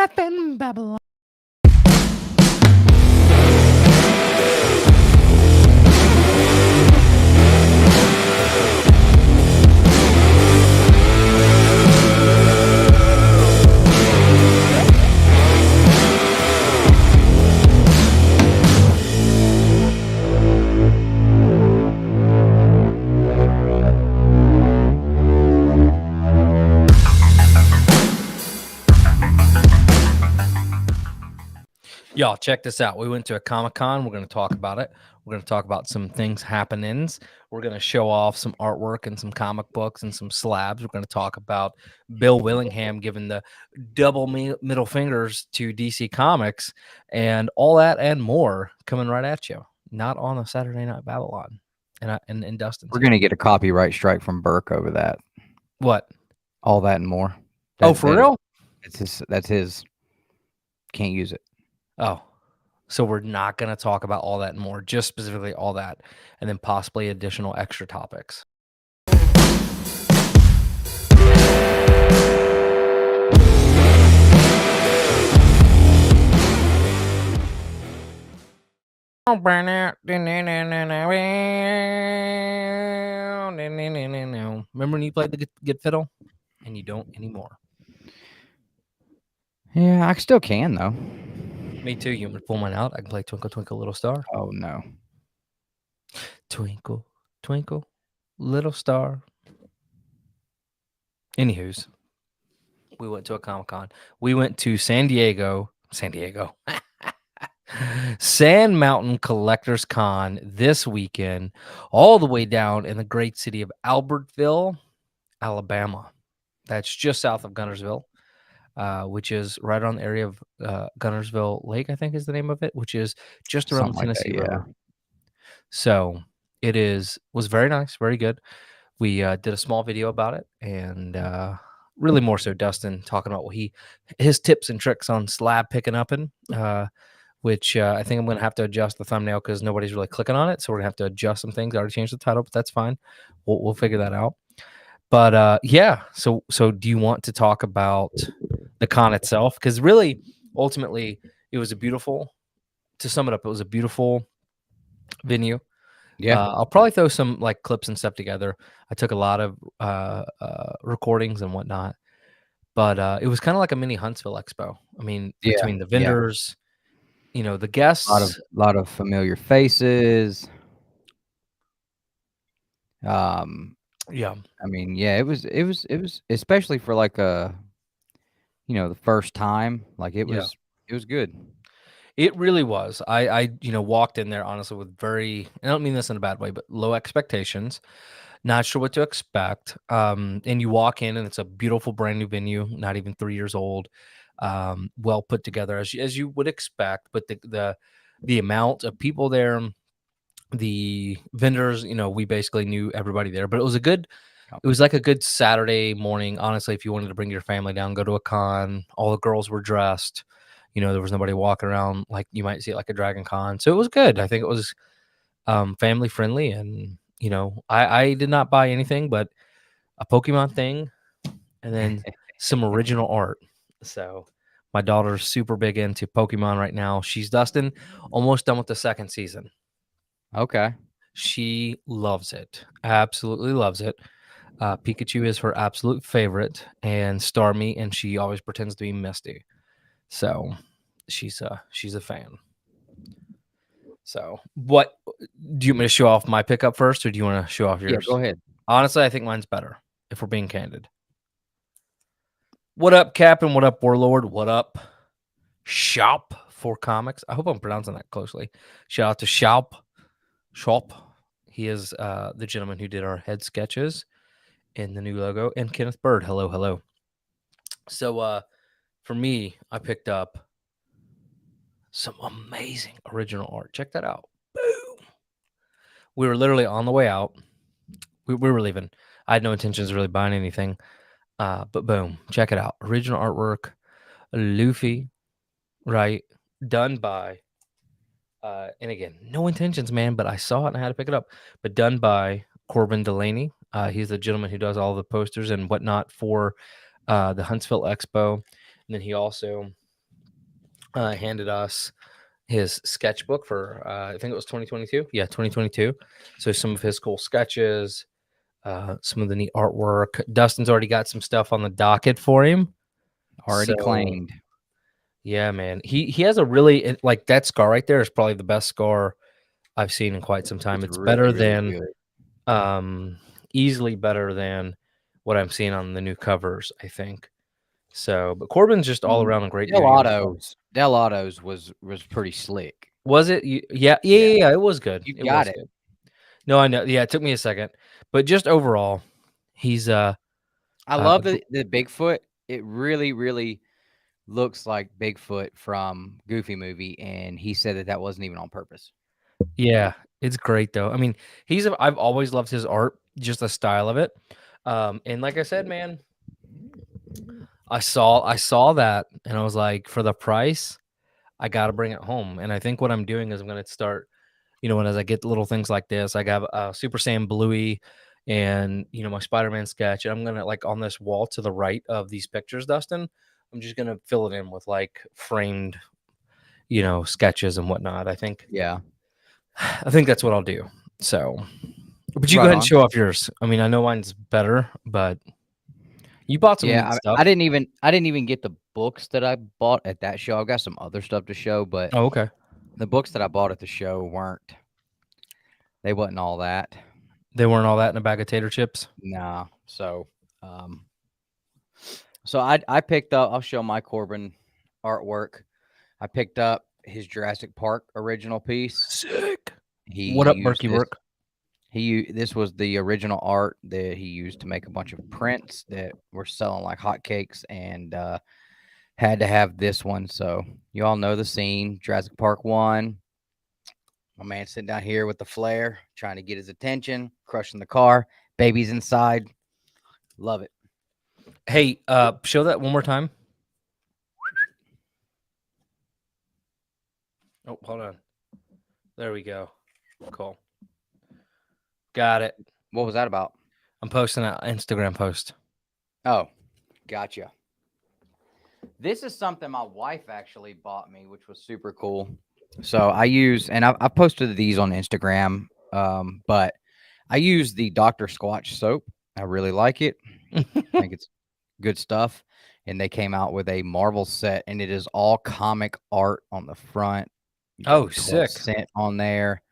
Death in Babylon. Y'all, check this out. We went to a Comic-Con. We're going to talk about it. We're going to talk about some things happenings. We're going to show off some artwork and some comic books and some slabs. We're going to talk about Bill Willingham giving the double middle fingers to DC Comics and all that and more coming right at you. Not on a Saturday Night Babylon. And Dustin. We're going to get a copyright strike from Burke over that. What? All that and more. For real? That's his. Can't use it. Oh, so we're not going to talk about all that and more, just specifically all that, and then possibly additional extra topics. Remember when you played the good fiddle? And you don't anymore. Yeah, I still can, though. Me too. You want me to pull mine out? I can play Twinkle, Twinkle, Little Star. Oh, no. Twinkle, twinkle, little star. Anywho's, we went to a Comic-Con. We went to San Diego. Sand Mountain Collectors Con this weekend, all the way down in the great city of Albertville, Alabama. That's just south of Guntersville, which is right on the area of Guntersville Lake, I think is the name of it, which is just around the Tennessee River. So it was very nice, very good. We did a small video about it, and really more so Dustin talking about his tips and tricks on slab picking up in. Which I think I'm going to have to adjust the thumbnail because nobody's really clicking on it. So we're going to have to adjust some things. I already changed the title, but that's fine. We'll figure that out. But yeah, so do you want to talk about the con itself? Because really, ultimately, it was to sum it up, it was a beautiful venue. Yeah. I'll probably throw some like clips and stuff together. I took a lot of recordings and whatnot. But it was kind of like a mini Huntsville Expo. I mean, between the vendors... the guests, a lot of familiar faces. Yeah. I mean, yeah, it was especially for like the first time. Like it was good. It really was. I walked in there honestly with I don't mean this in a bad way, but low expectations. Not sure what to expect. And you walk in and it's a beautiful brand new venue, not even 3 years old. Well put together as you would expect, but the amount of people there, the vendors, we basically knew everybody there, but it was like a good Saturday morning. Honestly, if you wanted to bring your family down, go to a con, all the girls were dressed, there was nobody walking around like you might see it like a Dragon Con. So it was good. I think it was family friendly, and I did not buy anything but a Pokemon thing and then some original art. So my daughter's super big into Pokemon right now. She's almost done with the second season. Okay. She loves it. Absolutely loves it. Pikachu is her absolute favorite, and Starmie, and she always pretends to be Misty. So she's a fan. So what do you want me to show off my pickup first, or do you want to show off yours? Yeah, go ahead. Honestly, I think mine's better, if we're being candid. What up, Captain? What up, Warlord? What up, Shop for Comics? I hope I'm pronouncing that closely. Shout out to Shop. He is the gentleman who did our head sketches and the new logo. And Kenneth Bird. Hello. So for me, I picked up some amazing original art. Check that out. Boom. We were literally on the way out. We were leaving. I had no intentions of really buying anything. But boom, check it out. Original artwork, Luffy, right? Done by, and again, no intentions, man, but I saw it and I had to pick it up. But done by Corbin Delaney. He's the gentleman who does all the posters and whatnot for the Huntsville Expo. And then he also handed us his sketchbook for I think it was 2022. Yeah, 2022. So some of his cool sketches, some of the neat artwork. Dustin's already got some stuff on the docket for him. Already So claimed. yeah, man, he has a really like that scar right there is probably the best scar I've seen in quite some time. It's It's really, better really than good. easily better than what I'm seeing on the new covers, I think. So, but Corbin's just all around a great dude. He always was. Del Otto's was pretty slick. Was it? Yeah, yeah, Yeah, yeah, yeah. It was good. you It got was it. good. No, I know. Yeah, it took me a second, but just overall, he's I a love the Bigfoot. It really, really looks like Bigfoot from Goofy movie, and he said that wasn't even on purpose. yeah, it's great though. I mean, I've always loved his art, just the style of it. And like I said, man, I saw that, and I was like, for the price, I got to bring it home. And I think what I'm doing is I'm going to start, when as I get little things like this, I got a Super Saiyan Bluey and, my Spider-Man sketch. And I'm going to, like, on this wall to the right of these pictures, Dustin, I'm just going to fill it in with like framed, sketches and whatnot. Yeah, I think that's what I'll do. So, but you go right ahead and on. show off yours. I mean, I know mine's better, but you bought some neat Yeah, stuff. I didn't even get the books that I bought at that show. I've got some other stuff to show, but Oh, okay. the books that I bought at the show they wasn't all that. They weren't all that in a bag of tater chips. Nah. Um, so I picked up. I'll show my Corbin artwork. I picked up his Jurassic Park original piece. Sick. He What up, used Berkey this. Work? This was the original art that he used to make a bunch of prints that were selling like hotcakes, and had to have this one. So you all know the scene, Jurassic Park 1. My man sitting down here with the flare, trying to get his attention, crushing the car. Baby's inside. Love it. Hey, show that one more time. Oh, hold on. There we go. Cool. Got it. What was that about? I'm posting an Instagram post. Oh, gotcha. This is something my wife actually bought me, which was super cool. So I use, and I posted these on Instagram, but I use the Dr. Squatch soap. I really like it. I think it's good stuff. And they came out with a Marvel set, and it is all comic art on the front. You got Oh, sick. 12 cent on there.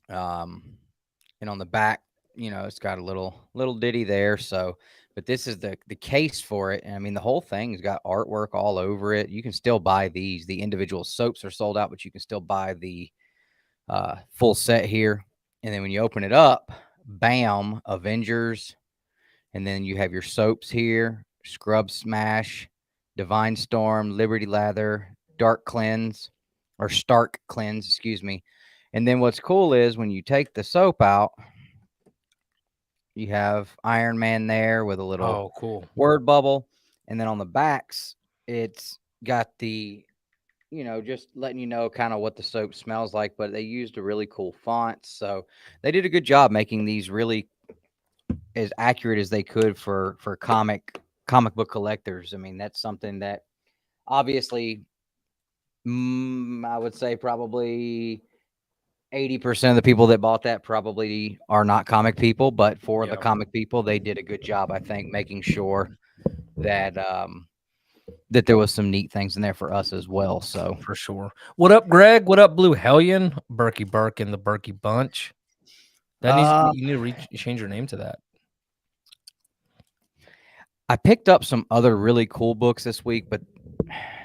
And on the back, it's got a little ditty there. So, but this is the case for it. And I mean, the whole thing's got artwork all over it. You can still buy these. The individual soaps are sold out, but you can still buy the full set here. And then when you open it up, bam, Avengers. And then you have your soaps here: Scrub Smash, Divine Storm, Liberty Lather, Dark Cleanse, or Stark Cleanse, excuse me. And then what's cool is when you take the soap out, you have Iron Man there with a little cool. word bubble. And then on the backs, it's got the, just letting you know kind of what the soap smells like, but they used a really cool font. So they did a good job making these really as accurate as they could for comic book collectors. I mean, that's something that obviously I would say probably 80% of the people that bought that probably are not comic people, but for the comic people, they did a good job, I think, making sure that that there was some neat things in there for us as well. So For sure. What up, Greg? What up, Blue Hellion? Berkey Burke and the Berkey Bunch. That needs you need to change your name to that. I picked up some other really cool books this week, but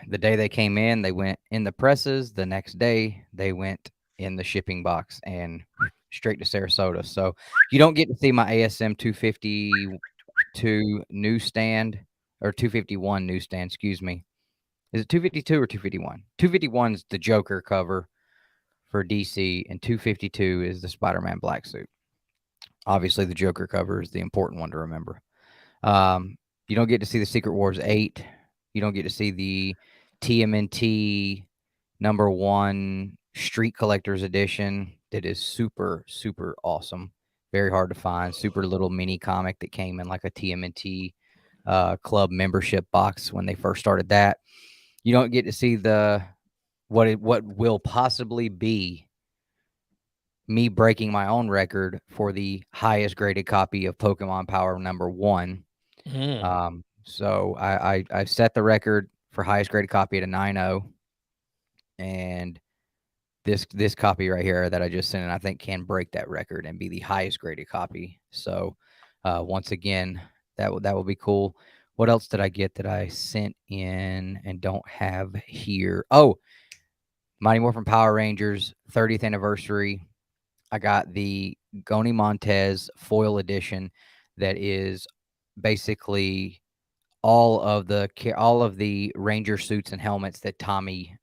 the day they came in, they went in the presses. The next day, they went in the shipping box and straight to Sarasota. So you don't get to see my ASM 252 newsstand, or 251 newsstand, excuse me. Is it 252 or 251? 251 is the Joker cover for DC, and 252 is the Spider-Man black suit. Obviously, the Joker cover is the important one to remember. You don't get to see the Secret Wars 8. You don't get to see the TMNT #1 Street Collectors Edition. That is super, super awesome. Very hard to find. Super little mini comic that came in like a TMNT club membership box when they first started that. You don't get to see the what will possibly be me breaking my own record for the highest graded copy of Pokemon Power #1. Mm. So I set the record for highest graded copy at a 9.0, and this copy right here that I just sent in, I think can break that record and be the highest graded copy. So once again, that will be cool. What else did I get that I sent in and don't have here? Oh, Mighty Morphin Power Rangers 30th anniversary. I got the Goni Montez foil edition that is basically all of the Ranger suits and helmets that Tommy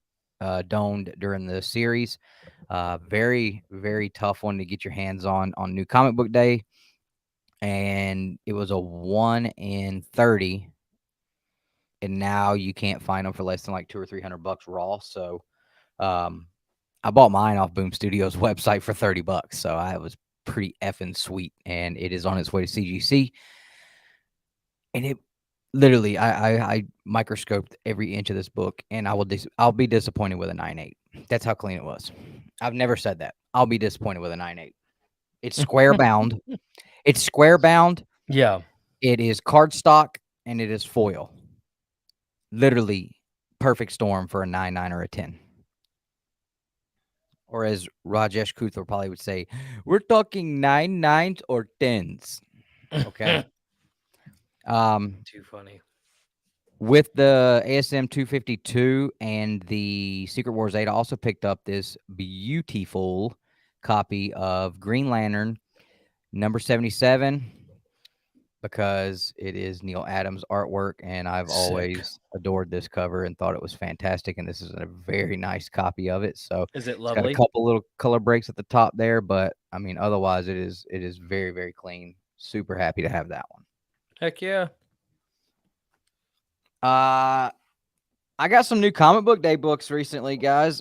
donned during the series. Very, very tough one to get your hands on New Comic Book Day, and it was a 1 in 30, and now you can't find them for less than like $200 or $300 raw. So um, I bought mine off Boom Studios website for $30, so I was pretty effing sweet, and it is on its way to CGC. And it literally, I microscoped every inch of this book, and I'll be disappointed with a 9.8. That's how clean it was. I've never said that. I'll be disappointed with a 9.8. It's square bound. It's square bound. Yeah. It is cardstock, and it is foil. Literally, perfect storm for a 9.9 or a 10. Or as Rajesh Kuthar probably would say, we're talking 9.9s or 10s. Okay. Too funny. With the ASM 252 and the Secret Wars 8, I also picked up this beautiful copy of Green Lantern number 77 because it is Neil Adams' artwork, and I've Sick. always adored this cover and thought it was fantastic, and this is a very nice copy of it. So Is it it's got a lovely? couple little color breaks at the top there, but I mean, otherwise it is very, very clean. Super happy to have that one. Heck yeah. I got some new comic book day books recently, guys.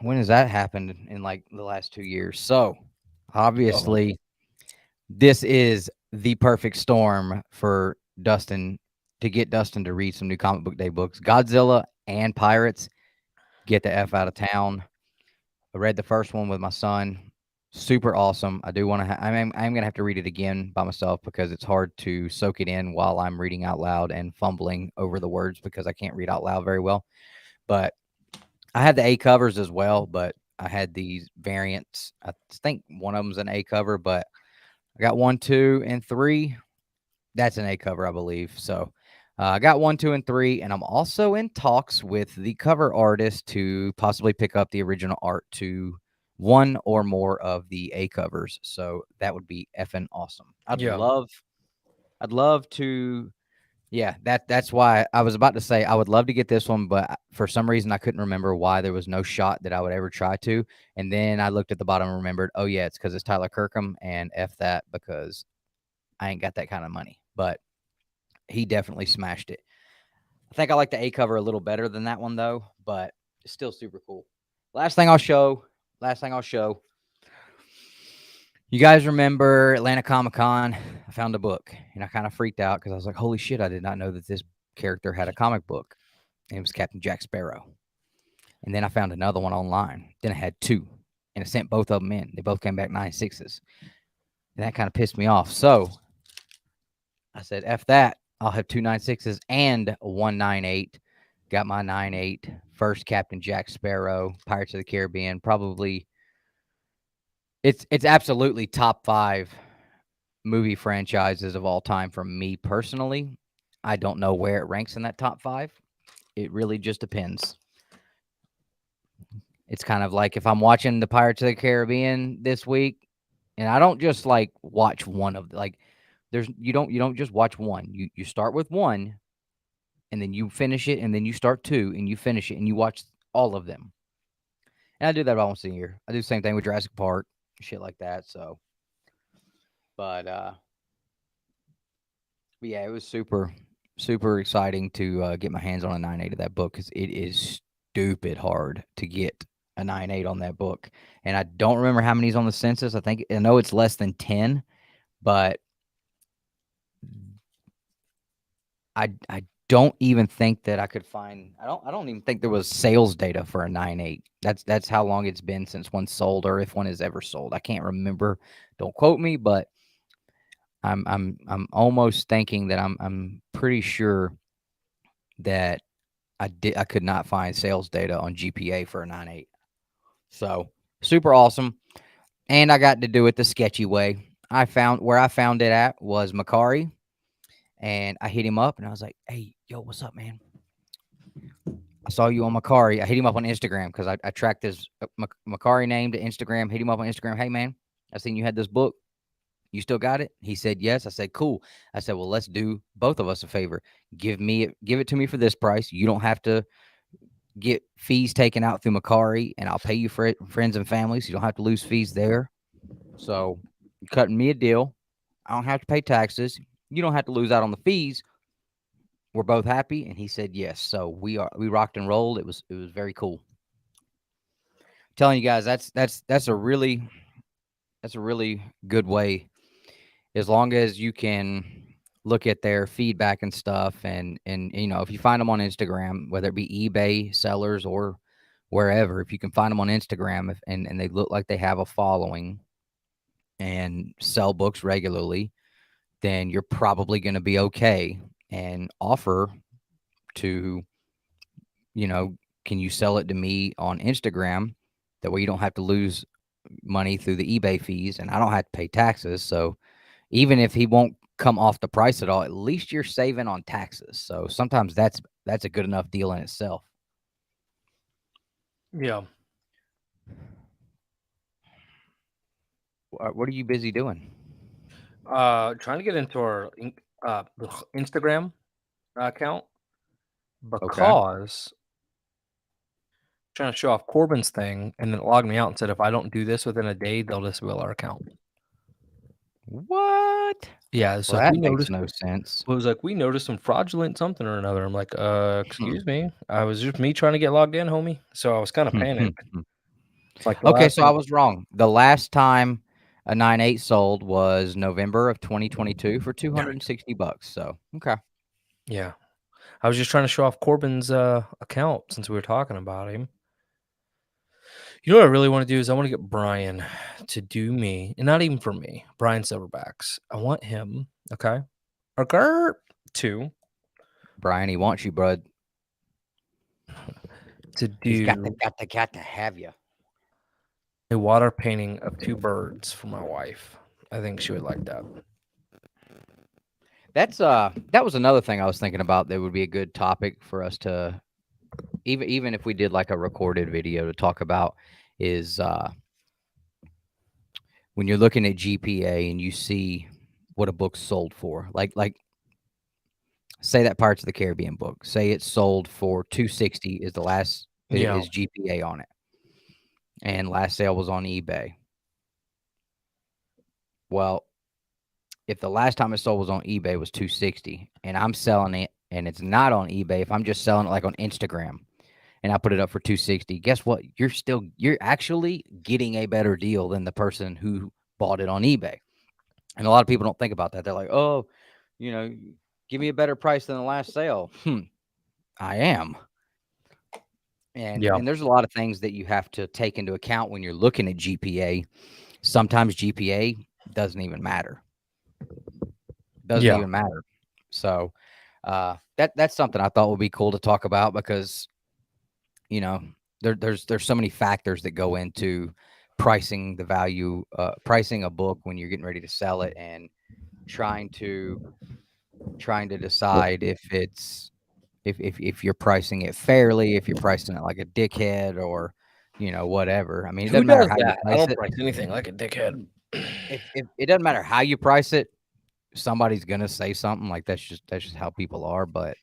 When has that happened in like the last 2 years? So obviously, this is the perfect storm for Dustin to get Dustin to read some new comic book day books. Godzilla and Pirates, get the F out of town. I read the first one with my son. Super awesome. I do want to. I'm gonna have to read it again by myself because it's hard to soak it in while I'm reading out loud and fumbling over the words because I can't read out loud very well. But I had the A covers as well, but I had these variants. I think one of them's an A cover, but I got 1, 2, and 3. That's an A cover, I believe. So I got 1, 2, and 3, and I'm also in talks with the cover artist to possibly pick up the original art to one or more of the A covers. So that would be effing awesome. Yeah. I'd love to. Yeah, that's why I was about to say I would love to get this one, but for some reason I couldn't remember why there was no shot that I would ever try to. And then I looked at the bottom and remembered, oh yeah, it's because it's Tyler Kirkham, and F that because I ain't got that kind of money. But he definitely smashed it. I think I like the A cover a little better than that one though, but it's still super cool. Last thing I'll show. You guys remember Atlanta Comic-Con? I found a book and I kind of freaked out because I was like, holy shit, I did not know that this character had a comic book. And it was Captain Jack Sparrow. And then I found another one online. Then I had two. And I sent both of them in. They both came back 9.6s. And that kind of pissed me off. So I said, F that. I'll have 2 9.6s and 1 9.8. Got my 9.8. First Captain Jack Sparrow, Pirates of the Caribbean. Probably it's absolutely top 5 movie franchises of all time for me personally. I don't know where it ranks in that top 5. It really just depends. It's kind of like if I'm watching the Pirates of the Caribbean this week, and I don't just like watch one of like there's you don't just watch one. You start with one and then you finish it and then you start two and you finish it and you watch all of them. And I do that about once a year. I do the same thing with Jurassic Park, shit like that. So but yeah, it was super exciting to get my hands on a 9.8 of that book because it is stupid hard to get a 9.8 on that book. And I don't remember how many's on the census. I know it's less than 10, but I don't even think that I could find. I don't even think there was sales data for a 9.8. That's how long it's been since one sold, or if one is ever sold. I can't remember. Don't quote me, but I'm almost thinking that I'm pretty sure that I could not find sales data on GPA for a 9.8. So super awesome. And I got to do it the sketchy way. I found it at was Macari, and I hit him up and I was like, "Hey, yo, what's up, man? I saw you on Macari." I hit him up on Instagram because I tracked his Macari name to Instagram. Hit him up on Instagram. Hey, man, I seen you had this book. You still got it? He said yes. I said cool. I said, well, let's do both of us a favor. Give it to me for this price. You don't have to get fees taken out through Macari, and I'll pay you for it, friends and family, so you don't have to lose fees there. So you're cutting me a deal. I don't have to pay taxes. You don't have to lose out on the fees. We're both happy. And he said yes. So we rocked and rolled. It was very cool. Telling you guys that's a really good way, as long as you can look at their feedback and stuff, and if you find them on Instagram, whether it be eBay sellers or wherever, if you can find them on Instagram, and they look like they have a following and sell books regularly, then you're probably going to be okay, and offer to, can you sell it to me on Instagram? That way you don't have to lose money through the eBay fees, and I don't have to pay taxes. So even if he won't come off the price at all, at least you're saving on taxes. So sometimes that's a good enough deal in itself. Yeah. What are you busy doing? Trying to get into our Instagram account Okay. because trying to show off Corbin's thing, and then it logged me out and said if I don't do this within a day, they'll disable our account. What? Yeah, so Well, like that we makes noticed no sense. it was like we noticed some fraudulent something or another. I'm like, Hmm. excuse me. I was just me trying to get logged in, homie. So I was kind of Hmm, hmm, panicked. hmm. It's like the Okay, last so I thing. was wrong. The last time a 9.8 sold was November of 2022 for $260. So okay. Yeah. I was just trying to show off Corbin's account since we were talking about him. You know what I really want to do is I want to get Brian to do me, and not even for me, Brian Silverbacks. I want him, okay, or Gert to Brian, he wants you, bud. He's do got to have you. a water painting of two birds for my wife. I think she would like that. That was another thing I was thinking about that would be a good topic for us to, even if we did like a recorded video to talk about, is when you're looking at GPA and you see what a book sold for. Like say that Pirates of the Caribbean book. Say it sold for 260 is the last Yeah, is GPA on it. And last sale was on eBay. Well, if the last time it sold was on eBay was 260 and I'm selling it and it's not on eBay, if I'm just selling it like on Instagram and I put it up for 260, guess what? You're actually getting a better deal than the person who bought it on eBay. And a lot of people don't think about that. They're like, "Oh, you know, give me a better price than the last sale." I am. And yeah, and there's a lot of things that you have to take into account when you're looking at GPA. Sometimes GPA doesn't even matter. Doesn't yeah, even matter. So that's something I thought would be cool to talk about, because you know there's so many factors that go into pricing the value, pricing a book when you're getting ready to sell it, and trying to decide if it's if you're pricing it fairly, if you're pricing it like a dickhead, or whatever. I mean, it Who doesn't matter does how you that? I price don't it. price anything like a dickhead. If it doesn't matter how you price it, somebody's gonna say something. Like that's just how people are. But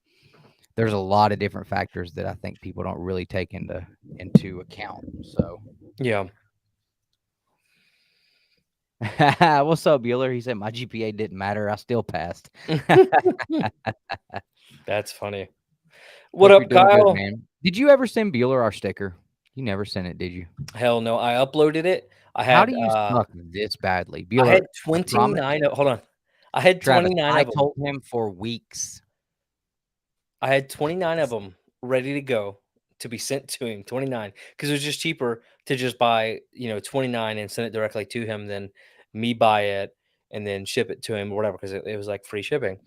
there's a lot of different factors that I think people don't really take into account. So Yeah, what's up, Bueller? He said my GPA didn't matter. I still passed. that's funny. What Hope you're up, doing good, Kyle? man. Did you ever send Bueller our sticker? You never sent it, did you? Hell no, I uploaded it. How do you suck this badly? I Bueller, had I promise. 29 hold on. I had Travis, 29 I of them. told him for weeks. I had 29 of them ready to go to be sent to him. 29 because it was just cheaper to just buy 29 and send it directly to him than me buy it and then ship it to him or whatever because it was like free shipping.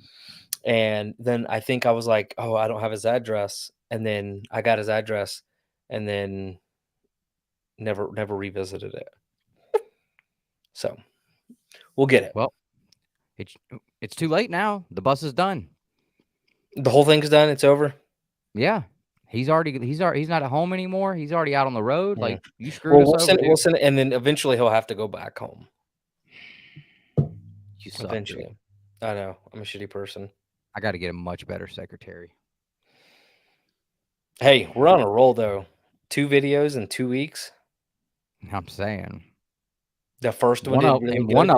And then I think I was like, oh, I don't have his address, and then I got his address, and then never revisited it. So we'll get it. Well, it's it's too late now. The bus is done. The whole thing's done. It's over. Yeah. He's not at home anymore. He's already out on the road. Mm. Like, you screwed Well, us we'll over, send it. We'll dude. send it, and then eventually he'll have to go back home. You suck, dude. Eventually, I know I'm a shitty person. I got to get a much better secretary. Hey, we're on a roll though. 2 videos in 2 weeks. I'm saying. The first one One did of really and good. one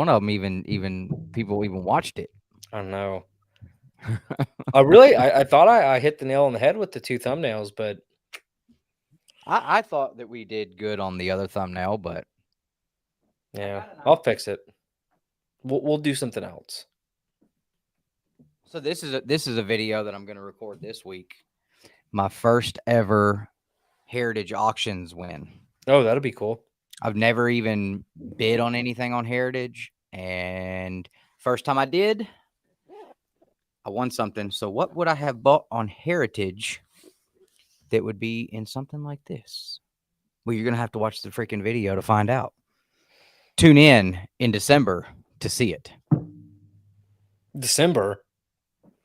of them even people even watched it. I know. I thought I hit the nail on the head with the 2 thumbnails, but I thought that we did good on the other thumbnail, but yeah, I'll fix it. We'll do something else. so this is a video that I'm going to record this week. My first ever Heritage Auctions win. Oh, that'll be cool. I've never even bid on anything on Heritage, and first time I did, I won something. So what would I have bought on Heritage that would be in something like this? Well, you're going to have to watch the freaking video to find out. Tune in December to see it. December.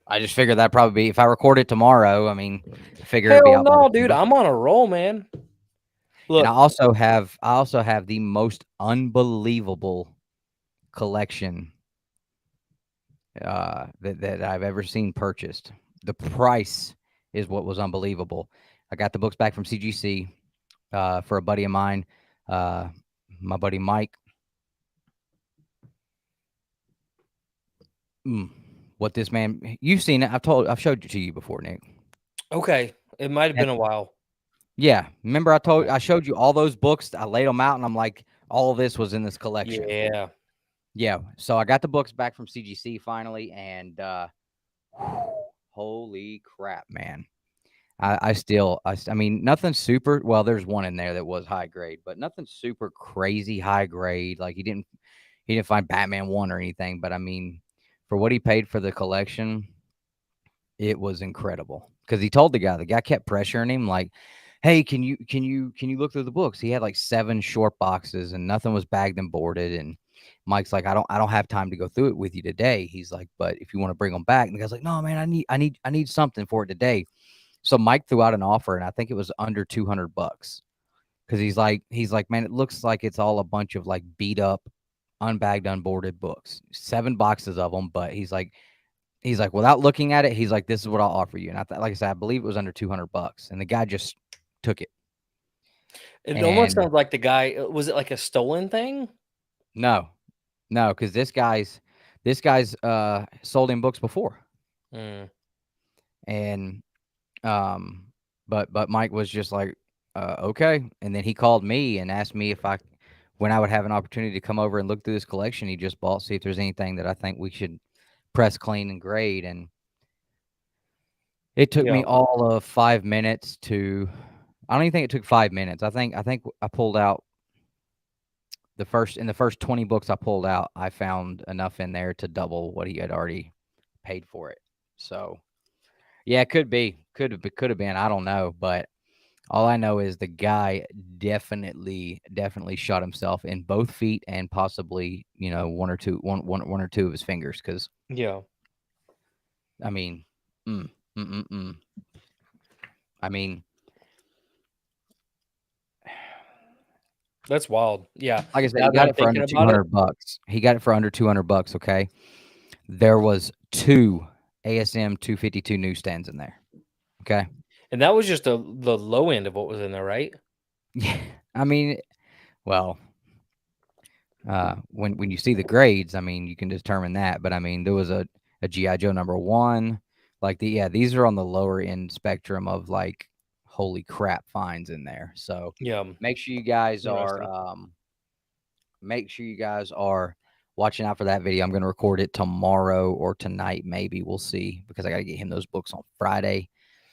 I just figured that'd probably be, if I record it tomorrow, I mean, I figure it'd be Hell out by no, dude. December. I'm on a roll, man. Look, And I also have the most unbelievable collection that I've ever seen purchased. The price is what was unbelievable. I got the books back from CGC for a buddy of mine, my buddy Mike. What this man, you've seen it. I've showed it to you before, Nick. okay. It might have been a while. Yeah, remember I showed you all those books. I laid them out, and I'm like, all of this was in this collection. Yeah. Yeah. So I got the books back from CGC finally, and holy crap, man! I mean, nothing super. Well, there's one in there that was high grade, but nothing super crazy high grade. Like he didn't find Batman 1 or anything. But I mean, for what he paid for the collection, it was incredible. Because he told the guy kept pressuring him like, hey, can you look through the books? He had like 7 short boxes and nothing was bagged and boarded. And Mike's like, I don't have time to go through it with you today. He's like, but if you want to bring them back, and the guy's like, no, man, I need something for it today. So Mike threw out an offer, and I think it was under $200 because he's like, man, it looks like it's all a bunch of like beat up, unbagged, unboarded books, 7 boxes of them. But he's like, without looking at it, he's like, this is what I'll offer you. And like I said, I believe it was under $200, and the guy just took it. It almost sounds like the guy, was it like a stolen thing? No, because this guy's sold him books before. And but Mike was just like, okay. And then he called me and asked me when I would have an opportunity to come over and look through this collection he just bought, see if there's anything that I think we should press, clean, and grade. And it took me all of 5 minutes to. I don't even think it took 5 minutes. I think I pulled out the first 20 books I pulled out. I found enough in there to double what he had already paid for it. So yeah, it could have been. I don't know, but all I know is the guy definitely shot himself in both feet and possibly one or two of his fingers. Because I mean, I mean, that's wild. Yeah. Like I said, he got it for under $200. He got it for under $200. Okay, there was 2 ASM 252 newsstands in there. Okay, and that was just the low end of what was in there, right? Yeah, I mean, well, when you see the grades, I mean, you can determine that. But I mean, there was a GI Joe #1. Like these are on the lower end spectrum of like, holy crap finds in there. So yeah, make sure you guys are watching out for that video. I'm going to record it tomorrow or tonight, maybe. We'll see, because I got to get him those books on Friday.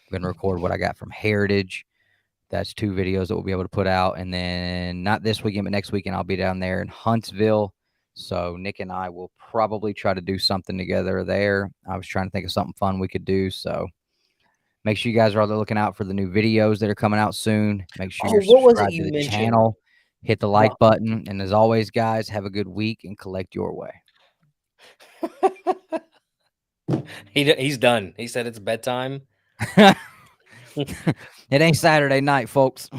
I'm going to record what I got from Heritage. That's 2 videos that we'll be able to put out. And then not this weekend, but next weekend, I'll be down there in Huntsville. So Nick and I will probably try to do something together there. I was trying to think of something fun we could do. So make sure you guys are looking out for the new videos that are coming out soon. Make sure Oh, you're what was it subscribed to you the mentioned? channel. Hit the like button. And as always, guys, have a good week and collect your way. He's done. He said it's bedtime. It ain't Saturday night, folks.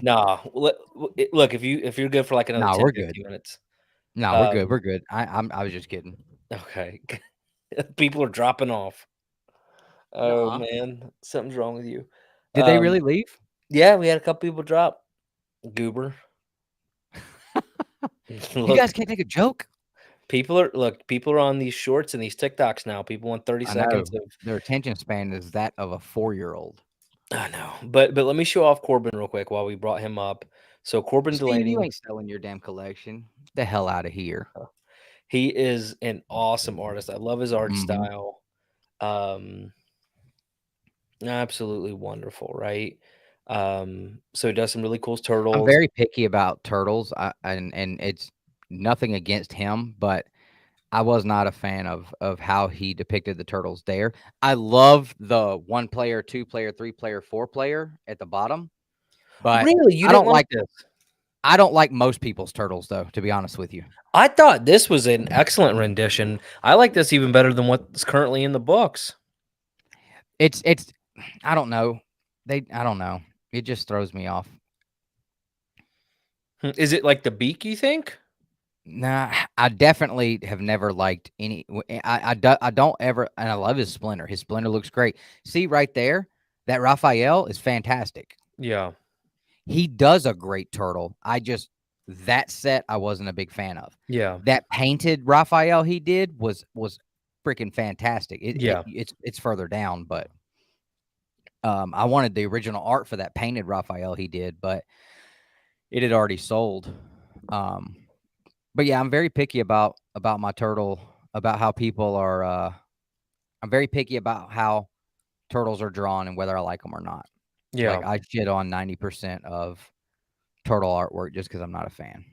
Nah, look, if you're good for like another No, 10, we're good. 15 minutes. No, we're good. Um, We're good. I was just kidding. okay. People are dropping off. Oh Nuh-uh. man, something's wrong with you. Did they really leave? Yeah, we had a couple people drop. Goober. You guys Look, can't take a joke? people are on these shorts and these TikToks now. People want 30 I know. seconds of Their attention span is that of a 4-year-old. I know. But let me show off Corbin real quick while we brought him up. So Corbin Steve, you Delaney, ain't selling your damn collection. Get the hell out of here. he is an awesome artist. I love his art Mhm. style. Um, absolutely wonderful, right? So he does some really cool I'm turtles. very picky about turtles, and it's nothing against him, but I was not a fan of how he depicted the turtles there. I love the 1 player, 2 player, 3 player, 4 player at the bottom, but Really, you I didn't don't like like this? I don't like most people's turtles, though, to be honest with you. I thought this was an excellent rendition. I like this even better than what's currently in the books. It's I don't know. I don't know. It just throws me off. Is it like the beak, you think? Nah, I definitely have never liked any. I don't ever, and I love his Splinter. His Splinter looks great. See right there, that Raphael is fantastic. Yeah. He does a great turtle. That set I wasn't a big fan of. Yeah. That painted Raphael he did was freaking fantastic. Yeah. It's further down, but I wanted the original art for that painted Raphael he did, but it had already sold. Um, but yeah, I'm very picky about my turtle, about how people are. I'm very picky about how turtles are drawn and whether I like them or not. Like Yeah. I shit on 90% of turtle artwork just because I'm not a fan.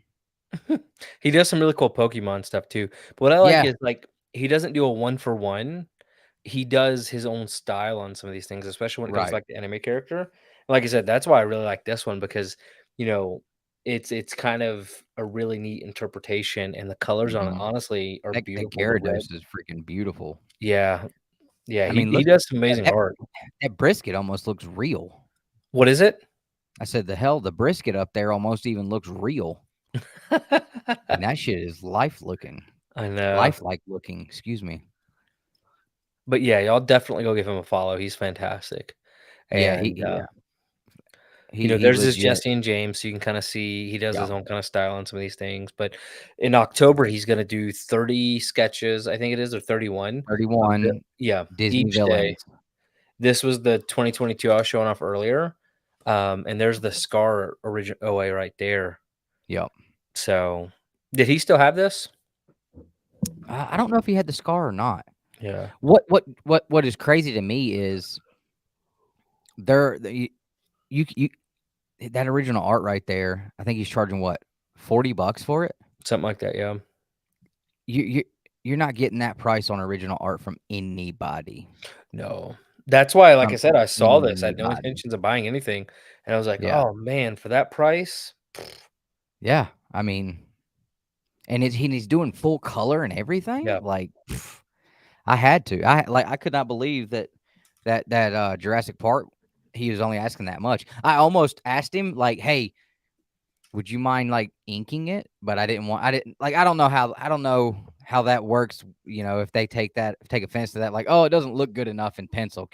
He does some really cool Pokemon stuff too. But what I like Yeah, is like he doesn't do a one for one. He does his own style on some of these things, especially when it comes to right. like the anime character. Like I said, that's why I really like this one because you know it's kind of a really neat interpretation, and the colors on it Hmm. honestly are That beautiful. The red, Gyarados is freaking beautiful. yeah, yeah. I He mean, he look does some that, amazing that art. that brisket almost looks real. What is it? I said, the hell, the brisket up there almost even looks real. And that shit is I know. lifelike looking. Excuse me. But yeah, y'all definitely go give him a follow. He's fantastic. Yeah, And he there's this legit. Jesse and James, so you can kind of see he does Yeah, his own kind of style on some of these things. But in October, he's gonna do 30 sketches, I think it is, or 31 of the 31 yeah, Disney each day. villains. This was the 2022 I was showing off earlier. And there's the Scar origin OA right there. Yep. So did he still have this? I don't know if he had the scar or not. Yeah, What is crazy to me is you that original art right there. I think he's charging what, $40 for it. something like that. Yeah. You you're not getting that price on original art from anybody. No. That's why, like I From said, I saw this. I had no anybody. intentions of buying anything. And I was like, Yeah, oh man, for that price. yeah. I mean, and he's doing full color and everything. Yeah. Like, I had to. I could not believe that Jurassic Park. He was only asking that much. I almost asked him like, "Hey, would you mind like inking it?" But I didn't like. I don't know how that works. If they take offense to that, like, oh, it doesn't look good enough in pencil.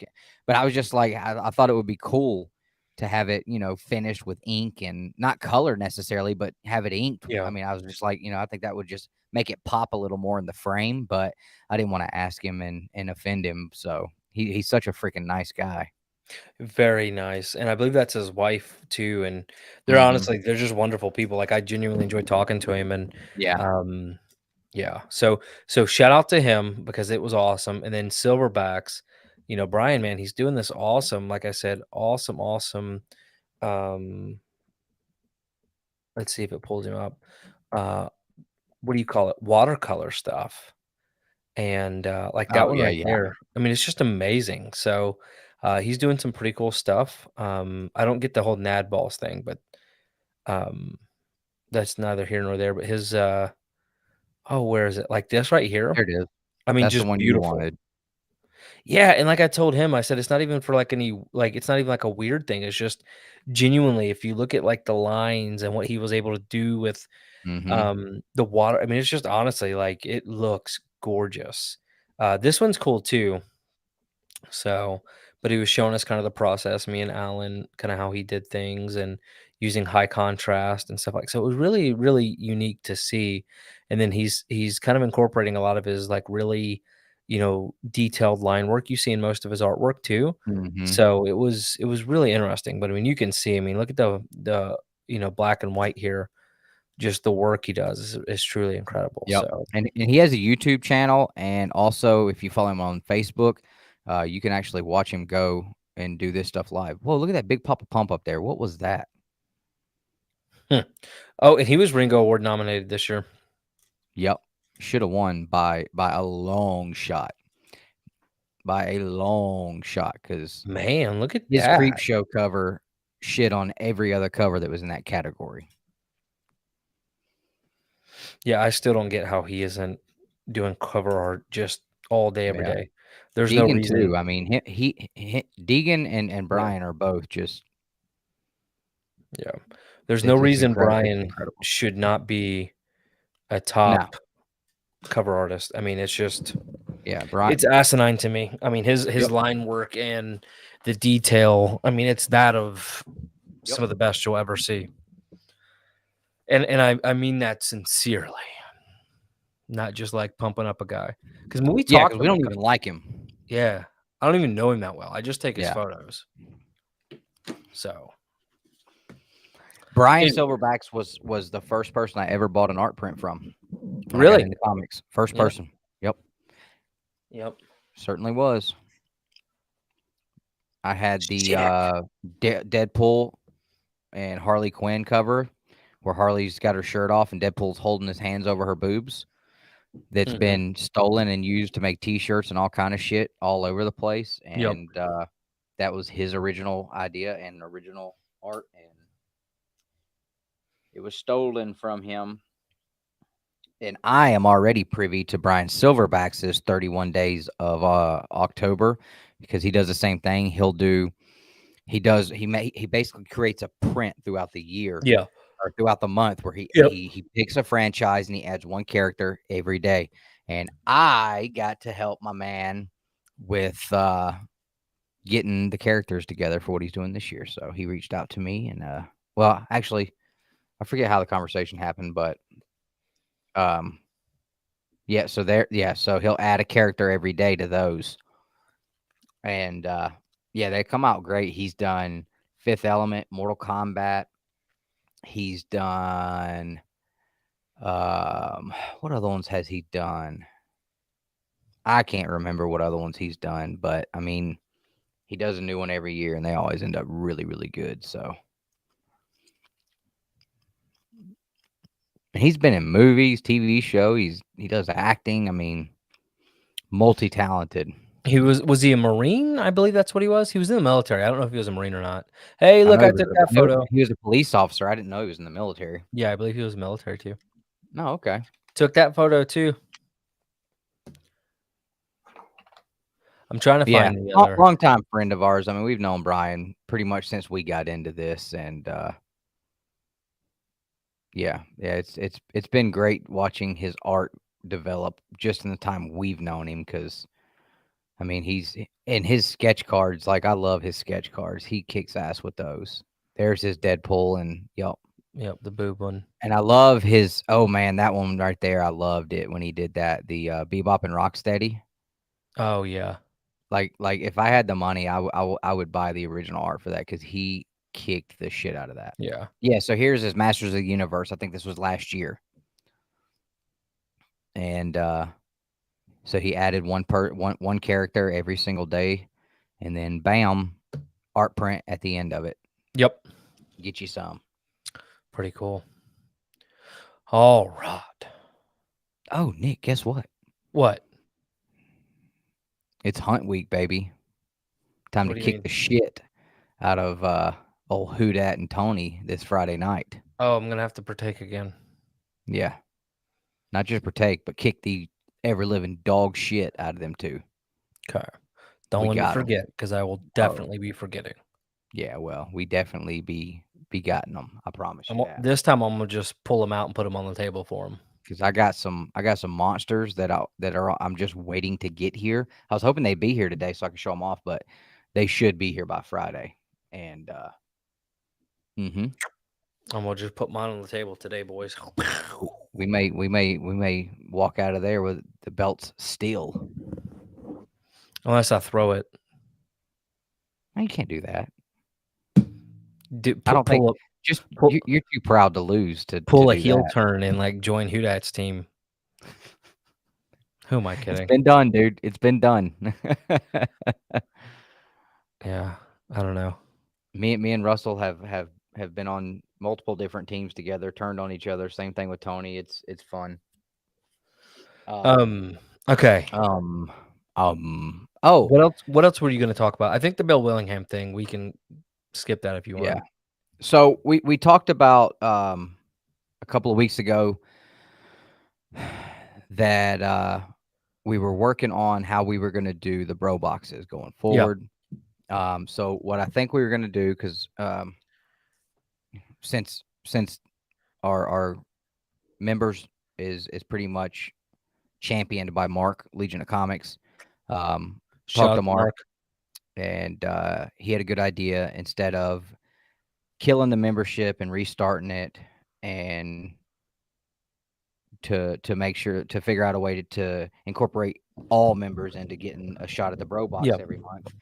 But I was just like, I thought it would be cool to have it, finished with ink and not color necessarily, but have it inked. I Yeah. mean, I was just like, I think that would just make it pop a little more in the frame. But I didn't want to ask him and offend him. So he's such a freaking nice guy. Very nice, and I believe that's his wife too, and they're Hmm. honestly they're just wonderful people, like, I genuinely enjoy talking to him, and, Yeah. um, Yeah. So shout out to him because it was awesome. And then Silverbacks, Brian, man, he's doing this awesome. Like I said, awesome, awesome. Um, let's see if it pulls him up. Uh, what do you call it? Watercolor stuff. And like that Oh, one yeah, right yeah. there. I mean, it's just amazing. So he's doing some pretty cool stuff. I don't get the whole Nad balls thing, but um that's neither here nor there. But his oh, where is it? Like this right here. There it is. I mean, That's the just one you beautiful. wanted. Yeah, and like I told him, I said it's not even for like any like it's not even like a weird thing. It's just genuinely if you look at like the lines and what he was able to do with Mhm. the water, I mean it's just honestly like it looks gorgeous. This one's cool too. So, but he was showing us kind of the process, me and Alan, kind of how he did things and using high contrast and stuff like so it was really, really unique to see. And then he's kind of incorporating a lot of his like really, detailed line work you see in most of his artwork too. Mhm. So it was really interesting. But I mean you can see, I mean, look at the black and white here. Just the work he does is truly incredible. Yep. So And he has a YouTube channel, and also if you follow him on Facebook, you can actually watch him go and do this stuff live. Whoa, look at that big Papa Pump up there. What was that? hmm. Oh, and he was Ringo Award nominated this year. Yep. Should have won by a long shot. By a long shot, because Man, look at his that. Creep Show cover shit on every other cover that was in that category. Yeah, I still don't get how he isn't doing cover art just all day, every Yeah. day. There's no Deegan reason. too. I mean, he Deegan and Yeah, Brian are both just yeah. There's no it's reason incredible. It's Brian incredible. should not be a No. top cover artist. I mean, Yeah, it's Brian. asinine to me. I mean, his Yep. line work and the detail. I mean, it's that of Yep. some of the best you'll ever see. And I mean that sincerely, not just like pumping up a guy. Because when we Yeah, talked because we to him, don't even like him. yeah, I don't even know him that well. I just take his Yeah. photos. So Brian and Silverbacks was the first person I ever bought an art print from when I got really, into comics. First yeah, person. Yep. yep. Certainly was. I had the Shit. Deadpool and Harley Quinn cover where Harley's got her shirt off and Deadpool's holding his hands over her boobs. That's Mhm. been stolen and used to make T-shirts and all kind of shit all over the place. Yep. And that was his original idea and original art, and it was stolen from him. And I am already privy to Brian Silverback's 31 days of October, because he does the same thing. He basically creates a print throughout the year Yeah. or throughout the month where Yep. he picks a franchise and he adds one character every day. And I got to help my man with getting the characters together for what he's doing this year. So he reached out to me, and well, actually, I forget how the conversation happened, but um yeah, so he'll add a character every day to those. And yeah, they come out great. He's done Fifth Element, Mortal Kombat. He's done what other ones has he done? I can't remember what other ones he's done, but I mean, he does a new one every year and they always end up really, really good. So, and he's been in movies, TV show, he does acting. I mean, multi-talented. He was he a Marine? I believe that's what he was. He was in the military. I don't know if he was a Marine or not. Hey, I look, know I took that photo. he was a police officer. I didn't know he was in the military. Yeah, I believe he was military too. No, okay. Took that photo too. I'm trying to Yeah, find the other. long time friend of ours. I mean, we've known Brian pretty much since we got into this, and yeah, it's been great watching his art develop just in the time we've known him. Because I mean, he's in his sketch cards. Like, I love his sketch cards. He kicks ass with those. There's his Deadpool, and yep. Yep, the boob one. And I love his. Oh man, that one right there. I loved it when he did that. The Bebop and Rocksteady. Oh yeah. Like if I had the money, I would buy the original art for that, because he kicked the shit out of that. Yeah. Yeah. So here's his Masters of the Universe. I think this was last year. and so he added one character every single day, and then bam, art print at the end of it. Yep. Get you some. Pretty cool. All right. Oh, Nick, guess what? What? It's hunt week, baby. Time What to do you kick mean? the shit out of old Hoodat and Tony this Friday night. Oh, I'm gonna have to partake again. Yeah, not just partake, but kick the ever living dog shit out of them too. Okay. Don't We let me got them. forget, because I will Oh, definitely be forgetting. yeah. Well, we definitely be gotten them. I promise you that. This time I'm gonna just pull them out and put them on the table for him. Because I got some monsters I'm just waiting to get here. I was hoping they'd be here today so I could show them off, but they should be here by Friday. And mm-hmm. I'm gonna just put mine on the table today, boys. We may walk out of there with the belts still. Unless I throw it. No, you can't do that. Do, I pull, don't think pull up, just pull, you're too proud to lose to pull a do heel that. turn and like join Hudat's team. Who am I It's kidding? been done, dude. It's been done. Yeah, I don't know. Me and Russell have been on multiple different teams together, turned on each other. Same thing with Tony. It's fun. Um. Okay. Um, oh, What else were you gonna talk about? I think the Bill Willingham thing. We can skip that if you yeah. want. So we talked about a couple of weeks ago that we were working on how we were going to do the bro boxes going Yeah. forward. So what I think we were going to do, because since our members is pretty much championed by Mark, Legion of Comics. Shout Talked out to to Mark, Mark. and he had a good idea. Instead of killing the membership and restarting it, and to make sure to figure out a way to incorporate all members into getting a shot at the bro box Yeah. every month,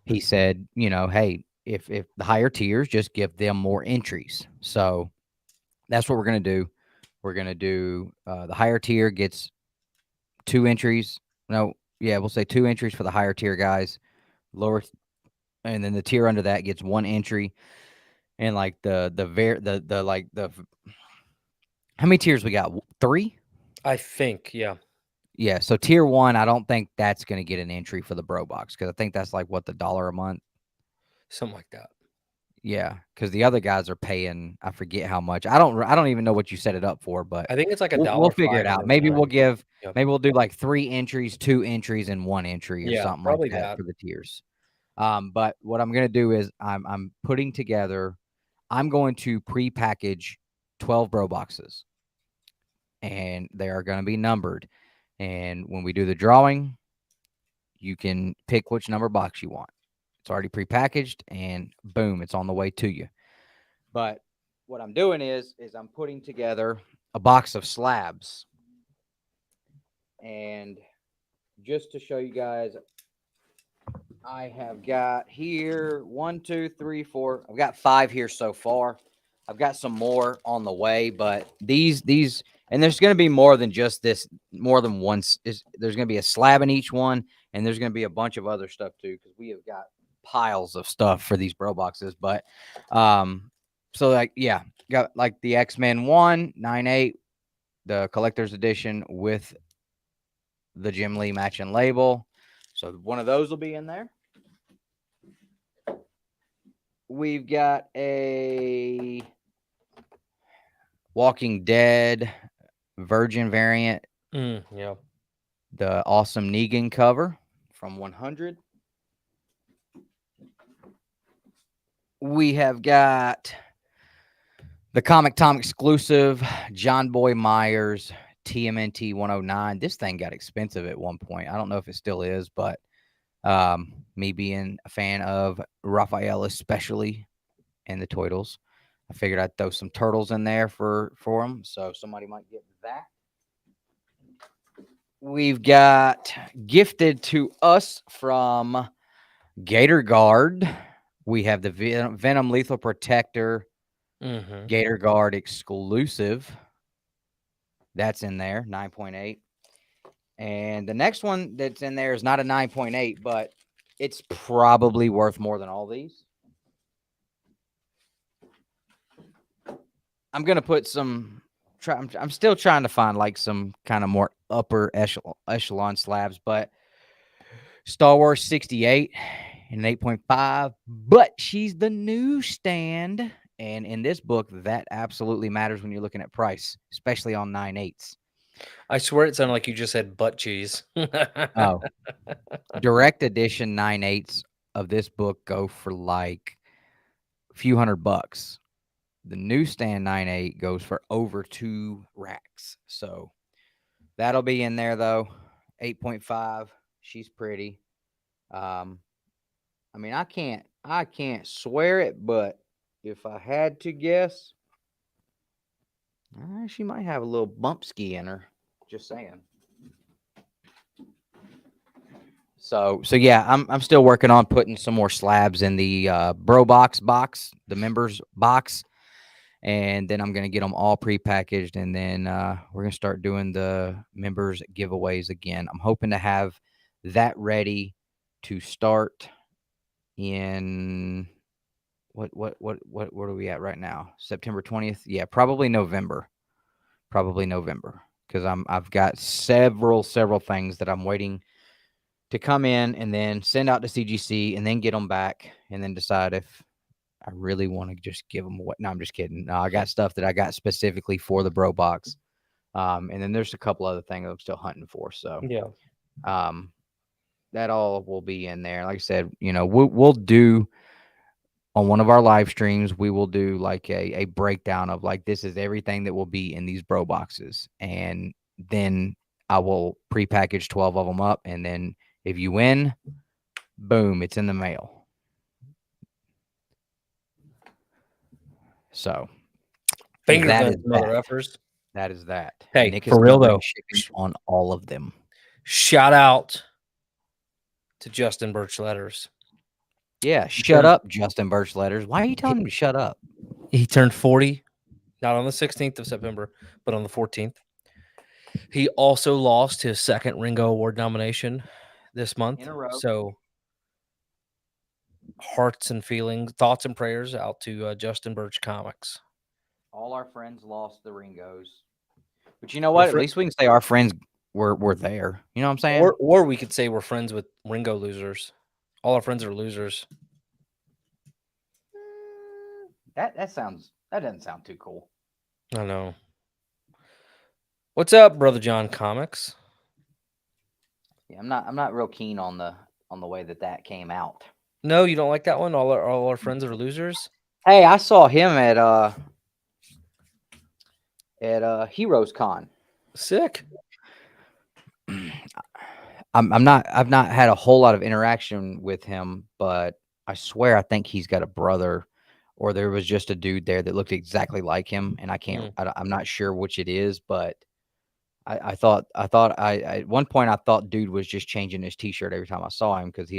he said, hey, if the higher tiers, just give them more entries. So that's what we're going to do. We're going to do the higher tier gets 2 entries. No, yeah, we'll say 2 entries for the higher tier guys. Lower, and then the tier under that gets 1 entry. And like the like the how many tiers we got? 3? I think. Yeah. Yeah. So tier 1, I don't think that's going to get an entry for the bro box, because I think that's like what, the $1 a month. Something like that. Yeah, because the other guys are paying, I forget how much. I don't even know what you set it up for, but I think it's like a we'll dollar figure it five out. every month. Yep. Maybe we'll do like 3 entries, 2 entries, and 1 entry or Yeah. something like Probably that that. for the tiers. But what I'm gonna do is I'm putting together. I'm going to pre-package 12 bro boxes, and they are going to be numbered. And when we do the drawing, you can pick which number box you want. It's already pre-packaged, and boom, it's on the way to you. But what I'm doing is I'm putting together a box of slabs, and just to show you guys, I have got here 1, 2, 3, 4. I've got 5 here so far. I've got some more on the way, but these, and there's going to be more than just this, more than once. There's going to be a slab in each one, and there's going to be a bunch of other stuff too, because we have got piles of stuff for these bro boxes. But, so like, yeah, got like the X-Men 198, the collector's edition with the Jim Lee matching label. So one of those will be in there. We've got a Walking Dead Virgin variant, Yeah. the awesome Negan cover from 100. We have got the Comic Tom exclusive John Boy Myers TMNT 109. This thing got expensive at one point. I don't know if it still is, but me being a fan of Raphael, especially, and the Turtles, I figured I'd throw some turtles in there for them, so somebody might get that. We've got gifted to us from Gator Guard. We have the Venom Lethal Protector Mm-hmm. Gator Guard exclusive. That's in there, 9.8. And the next one that's in there is not a 9.8, but it's probably worth more than all these. I'm gonna put some. I'm still trying to find like some kind of more upper echelon slabs, but Star Wars 68 and an 8.5. But she's the newsstand, and in this book, that absolutely matters when you're looking at price, especially on 9.8s. I swear it sounded like you just said butt cheese. Oh, direct edition 9.8s of this book go for like a few $100. The newsstand 9.8 goes for over 2 racks. So that'll be in there though. 8.5. She's pretty. I mean, I can't swear it, but if I had to guess, she might have a little bump ski in her. Just saying. So yeah, I'm still working on putting some more slabs in the bro box, the members box, and then I'm gonna get them all prepackaged, and then we're gonna start doing the members giveaways again. I'm hoping to have that ready to start in what are we at right now? September 20th? Yeah, probably November. Probably November. Because I've got several things that I'm waiting to come in and then send out to CGC and then get them back and then decide if I really want to just give them away. No, I'm just kidding. No, I got stuff that I got specifically for the bro box. And then there's a couple other things I'm still hunting for. So Yeah. that all will be in there. Like I said, we'll do on one of our live streams, we will do like a breakdown of like this is everything that will be in these bro boxes. And then I will prepackage 12 of them up. And then if you win, boom, it's in the mail. So Finger that guns, is mother that. effers. That is that. Hey, Nick is for real covering though, shipping on all of them. shout out to Justin Birch Letters. Yeah, shut up, Justin Birch Letters. Why are you telling him to shut up? He turned 40, not on the 16th of September, but on the 14th. He also lost his second Ringo Award nomination this month. In a row. So hearts and feelings, thoughts and prayers out to Justin Birch Comics. All our friends lost the Ringos. But you know what? At least we can say our friends were there. You know what I'm saying? Or we could say we're friends with Ringo losers. All our friends are losers. That doesn't sound too cool. I know. What's up, Brother John Comics? Yeah, I'm not real keen on the way that came out. No, you don't like that one? All our friends are losers? Hey, I saw him at Heroes Con. Sick. I've not had a whole lot of interaction with him, but I swear I think he's got a brother, or there was just a dude there that looked exactly like him, and I'm not sure which it is, but I thought at one point I thought dude was just changing his T-shirt every time I saw him because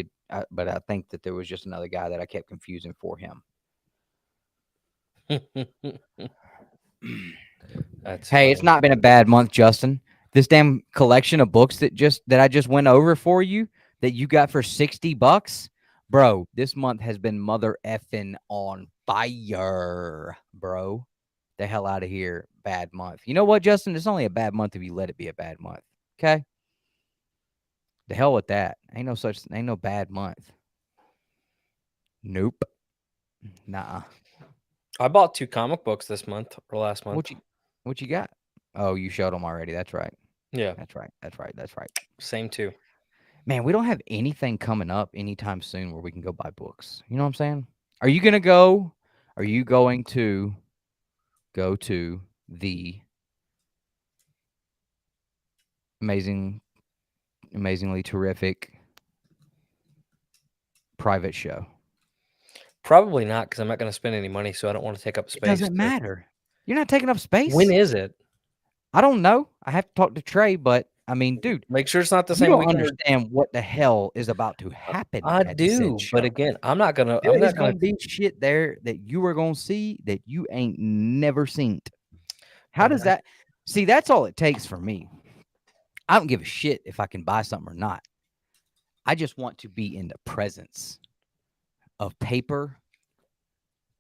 but I think that there was just another guy that I kept confusing for him. That's hey, funny. It's not been a bad month, Justin. This damn collection of books that I just went over for you that you got for $60, bro. This month has been mother effing on fire, bro. The hell out of here. Bad month. You know what, Justin? It's only a bad month if you let it be a bad month. Okay. The hell with that. Ain't no bad month. Nope. Nah. I bought 2 comic books this month or last month. What you got? Oh, you showed them already. That's right. Yeah. That's right. Same 2. Man, we don't have anything coming up anytime soon where we can go buy books. You know what I'm saying? Are you going to go? Are you going to go to the amazingly terrific private show? Probably not, because I'm not going to spend any money, so I don't want to take up space. It doesn't matter. You're not taking up space. When is it? I don't know. I have to talk to Trey, but I mean, dude, make sure it's not the you same don't weekend. Understand what the hell is about to happen. I at do, said but show. again, I'm not gonna. There's gonna be shit there that you are gonna see that you ain't never seen. How does that? See, that's all it takes for me. I don't give a shit if I can buy something or not. I just want to be in the presence of paper,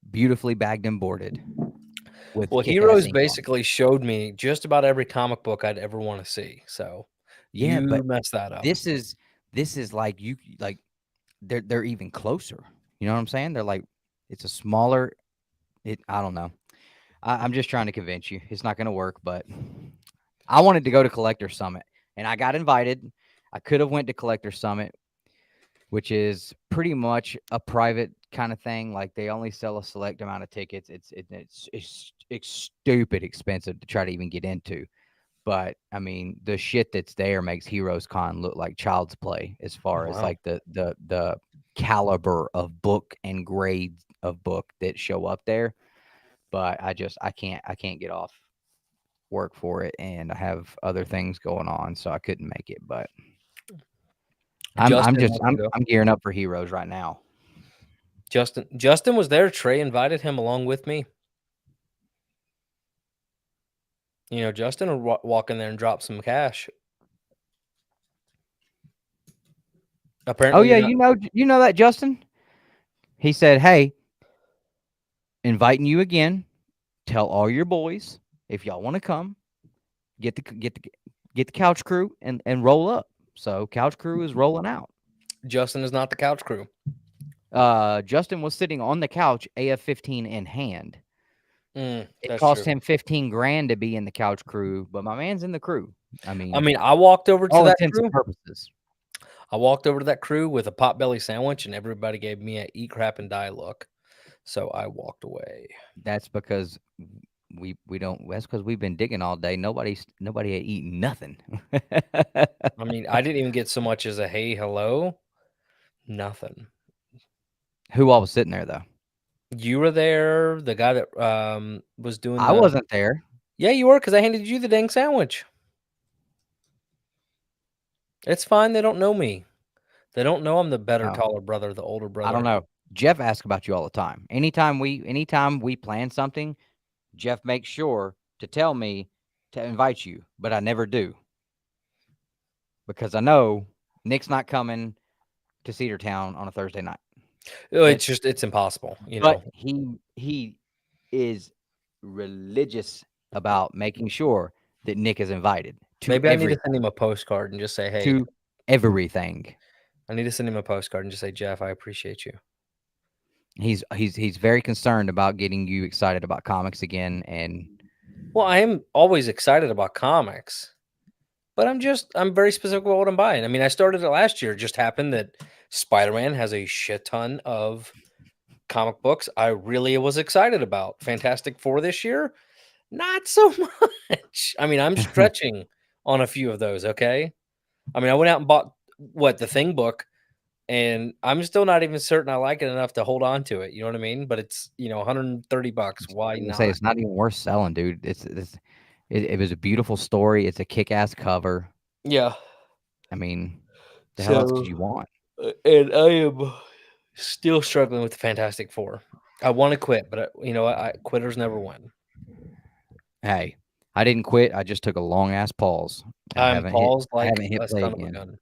beautifully bagged and boarded with Well, kick-ass Heroes ink on. basically showed me just about every comic book I'd ever want to see. So Yeah, you but messed that up. this is like you like they're even closer. You know what I'm saying? They're like it's a smaller. I don't know. I'm just trying to convince you. It's not going to work, but I wanted to go to Collector Summit, and I got invited. I could have went to Collector Summit, which is pretty much a private kind of thing. Like they only sell a select amount of tickets. It's stupid expensive to try to even get into. But I mean, the shit that's there makes Heroes Con look like child's play as far as Wow. like the caliber of book and grades of book that show up there. But I can't get off work for it, and I have other things going on, so I couldn't make it. But I'm Justin just wants to go. I'm gearing up for Heroes right now. Justin was there. Trey invited him along with me. Justin would walk in there and drop some cash. Oh Apparently, yeah, you're not. you know that Justin. He said, "Hey, inviting you again. Tell all your boys if y'all want to come. Get the couch crew and roll up." So couch crew is rolling out. Justin is not the couch crew. Justin was sitting on the couch, AF-15 in hand. It That's cost true. him 15 grand to be in the couch crew, but my man's in the crew. I I mean, mean, I walked over to all that intents and crew. purposes. I walked over to that crew with a potbelly sandwich, and everybody gave me a eat crap and die look. So I walked away. That's because we don't. That's because we've been digging all day. Nobody had eaten nothing. I mean, I didn't even get so much as a hey, hello. Nothing. Who all was sitting there though? You were there. The guy that was doing I the. wasn't there. Yeah, you were because I handed you the dang sandwich. It's fine. They don't know me. They don't know I'm the better, Oh, taller brother, the older I don't brother. know. Jeff asks about you all the time. Anytime we plan something, Jeff makes sure to tell me to invite you, but I never do because I know Nick's not coming to Cedartown on a Thursday night. It's It's just it's impossible. but he is religious about making sure that Nick is invited Maybe I need to send him a postcard and just say, hey, to everything. I need to send him a postcard and just say, Jeff, I appreciate you. He's very concerned about getting you excited about comics again, and Well, I am always excited about comics, but I'm very specific about what I'm buying. I mean, I started it last year. It just happened that Spider-Man has a shit ton of comic books I really was excited about. Fantastic Four this year, not so much. I mean, I'm stretching on a few of those, okay? I mean, I went out and bought the Thing book, and I'm still not even certain I like it enough to hold on to it. You know what I mean? But it's, $130. Why I'm gonna say not? it's not even worth selling, dude. It was a beautiful story. It's a kick-ass cover. Yeah. I mean, the hell else could So, you want? and I am still struggling with the Fantastic Four. I want to quit, but quitters never win. Hey, I didn't quit. I just took a long ass pause. I I'm haven't hit. paused I like haven't hit a play son of a again. gun.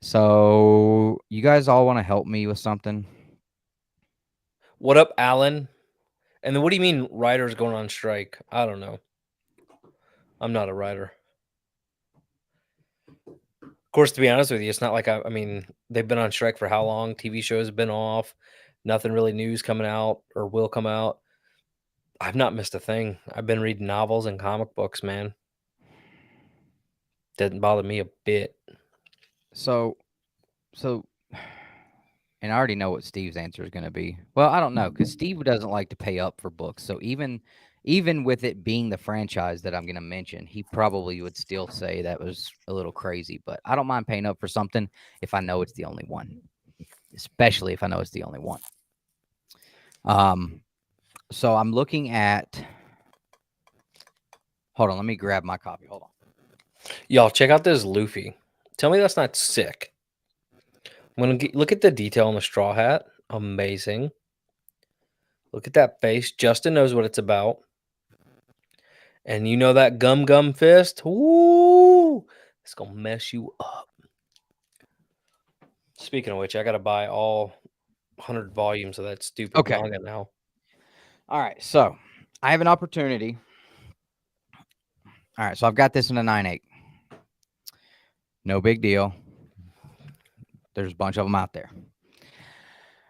So you guys all want to help me with something? What up, Alan? And then what do you mean writers going on strike? I don't know. I'm not a writer. Of course, to be honest with you, it's not like I mean, they've been on strike for how long? TV shows have been off. Nothing really news coming out or will come out. I've not missed a thing. I've been reading novels and comic books, man. Didn't bother me a bit. So so, and I already know what Steve's answer is going to be. Well, I don't know because Steve doesn't like to pay up for books. So even with it being the franchise that I'm going to mention, he probably would still say that was a little crazy. But I don't mind paying up for something if I know it's the only one, especially if I know it's the only one. Um, so I'm looking at. Hold on, let me grab my copy. Hold on. Y'all, check out this Luffy. Tell me that's not sick. Look at the detail on the straw hat. Amazing. Look at that face. Justin knows what it's about. And you know that gum fist? Ooh, it's gonna mess you up. Speaking of which, I gotta buy all 100 volumes of that stupid Okay. manga now. All right. So I have an opportunity. All right. So I've got this in a 9.8. No big deal. There's a bunch of them out there.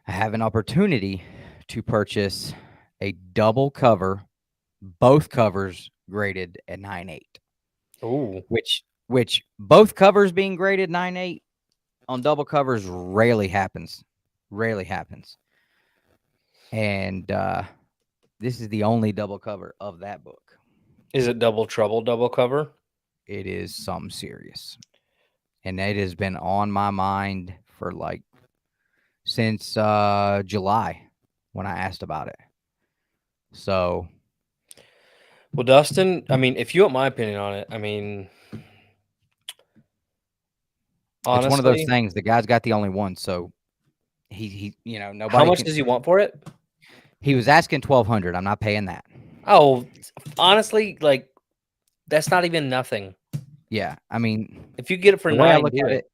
I have an opportunity to purchase a double cover, both covers graded at 9.8, Ooh, which both covers being graded 9.8 on double covers rarely happens. Rarely happens. And this is the only double cover of that book. is it Double Trouble double cover? It is something serious. And it has been on my mind for like since July when I asked about it. So, Well, Dustin, I mean, if you want my opinion on it, I mean, it's one of those honestly, things. The guy's got the only one, so he how nobody much can. does he want for it? He was asking 1,200. I'm not paying that. Oh, honestly, like that's not even nothing. Yeah, I mean, If you get it for the way I 9, look do at it. it,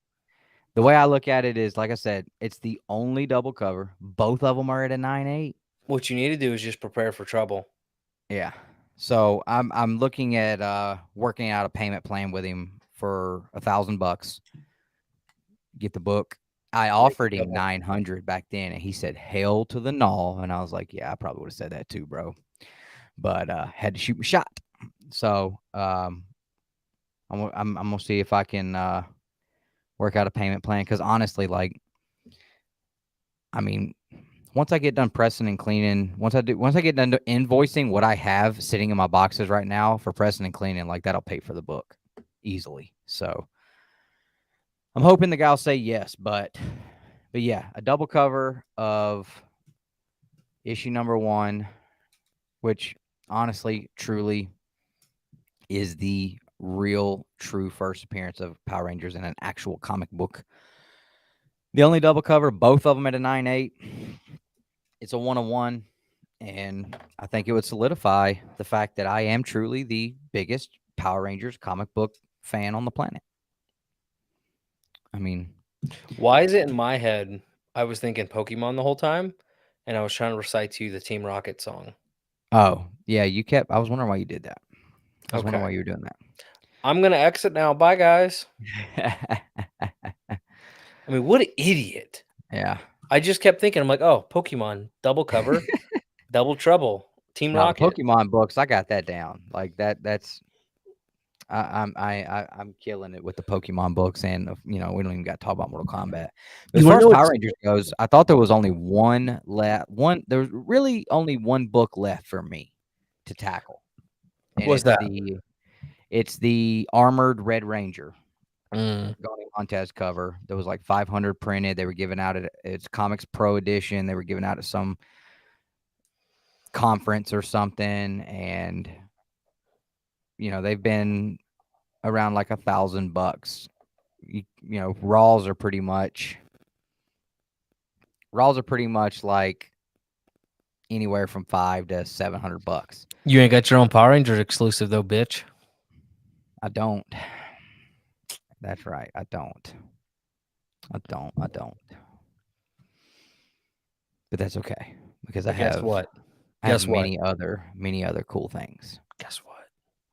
the way I look at it is, like I said, it's the only double cover. Both of them are at a 9.8. What you need to do is just prepare for trouble. Yeah. So I'm looking at working out a payment plan with him for $1,000. Get the book. I Make offered it him double. 900 back then, and he said hell to the no. And I was like, yeah, I probably would have said that too, bro. But had to shoot my shot. So I'm gonna see if I can work out a payment plan. Because honestly, like, I mean, once I get done pressing and cleaning, once I get done invoicing what I have sitting in my boxes right now for pressing and cleaning, like that'll pay for the book easily. So I'm hoping the guy will say yes, but yeah, a double cover of issue number 1, which honestly, truly is the real, true first appearance of Power Rangers in an actual comic book. The only double cover, both of them at a 9.8. It's a 1-on-1, and I think it would solidify the fact that I am truly the biggest Power Rangers comic book fan on the planet. I mean, Why is it in my head? I was thinking Pokemon the whole time, and I was trying to recite to you the Team Rocket song. oh yeah, I was wondering why you did that. I was wondering Okay, why you were doing I'm gonna exit now. Bye, guys. that. I mean, what an idiot! Yeah. I just kept thinking, I'm like, oh, Pokemon double cover, Double Trouble, Team Now the Rocket. Pokemon books, I got that down. Like that's I'm killing it with the Pokemon books, and we don't even got to talk about Mortal Kombat. But as You far want to as know Power what's Rangers goes, I thought there was only one left. There was really only one book left for me to tackle, and was that? it's the Armored Red Ranger. Mm. Goni Montez cover. There was like 500 printed. They were giving out at it's Comics Pro edition. They were giving out at some conference or something, and they've been around like $1,000. Raws are pretty much like anywhere from $500 to $700. You ain't got your own Power Rangers exclusive though, bitch. I don't. That's right. I don't. But that's okay because But guess what? I have Guess what? many other cool things. Guess what?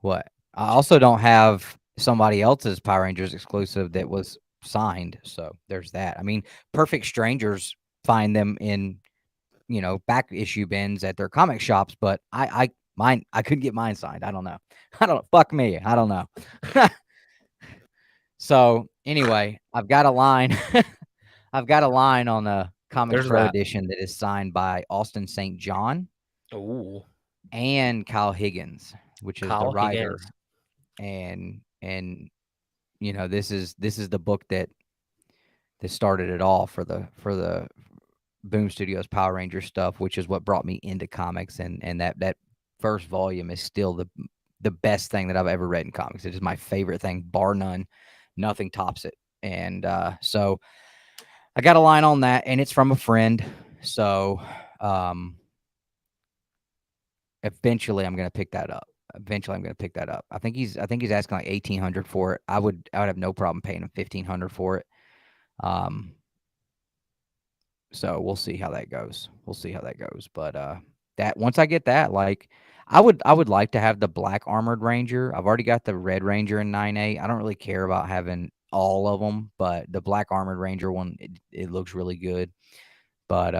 What? I also don't have somebody else's Power Rangers exclusive that was signed, so there's that. I mean, Perfect Strangers find them in back issue bins at their comic shops, but I couldn't get mine signed. I don't know. I don't know. Fuck me. I don't know. So anyway, I've got a line. I've got a line on the Comics There's Pro that. edition that is signed by Austin St. John Ooh, and Kyle Higgins, which is the Kyle writer. Higgins. And this is the book that started it all for the Boom Studios Power Ranger stuff, which is what brought me into comics, and that first volume is still the best thing that I've ever read in comics. It is my favorite thing, bar none. Nothing tops it. And so I got a line on that, and it's from a friend. So eventually I'm going to pick that up. eventually I'm gonna pick that up. I think he's asking like 1,800 for it. I would have no problem paying him 1,500 for it. Um, so we'll see how that goes. We'll see how that goes. But that once I get that, like I would like to have the black armored ranger. I've already got the red ranger in 9A. I don't really care about having all of them, but the black armored ranger one, it looks really good. But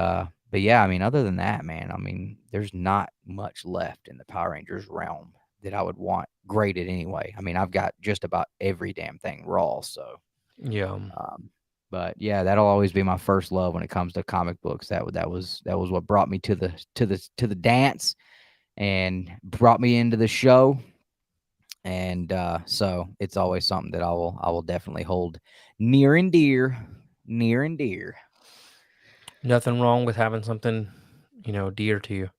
yeah, I mean, other than that, man, I mean, there's not much left in the Power Rangers realm that I would want graded anyway. I mean, I've got just about every damn thing raw. So, Yeah. um, but yeah, that'll always be my first love when it comes to comic books. That was what brought me to the dance and brought me into the show. And so it's always something that I will definitely hold near and dear, near and dear. Nothing wrong with having something, dear to you.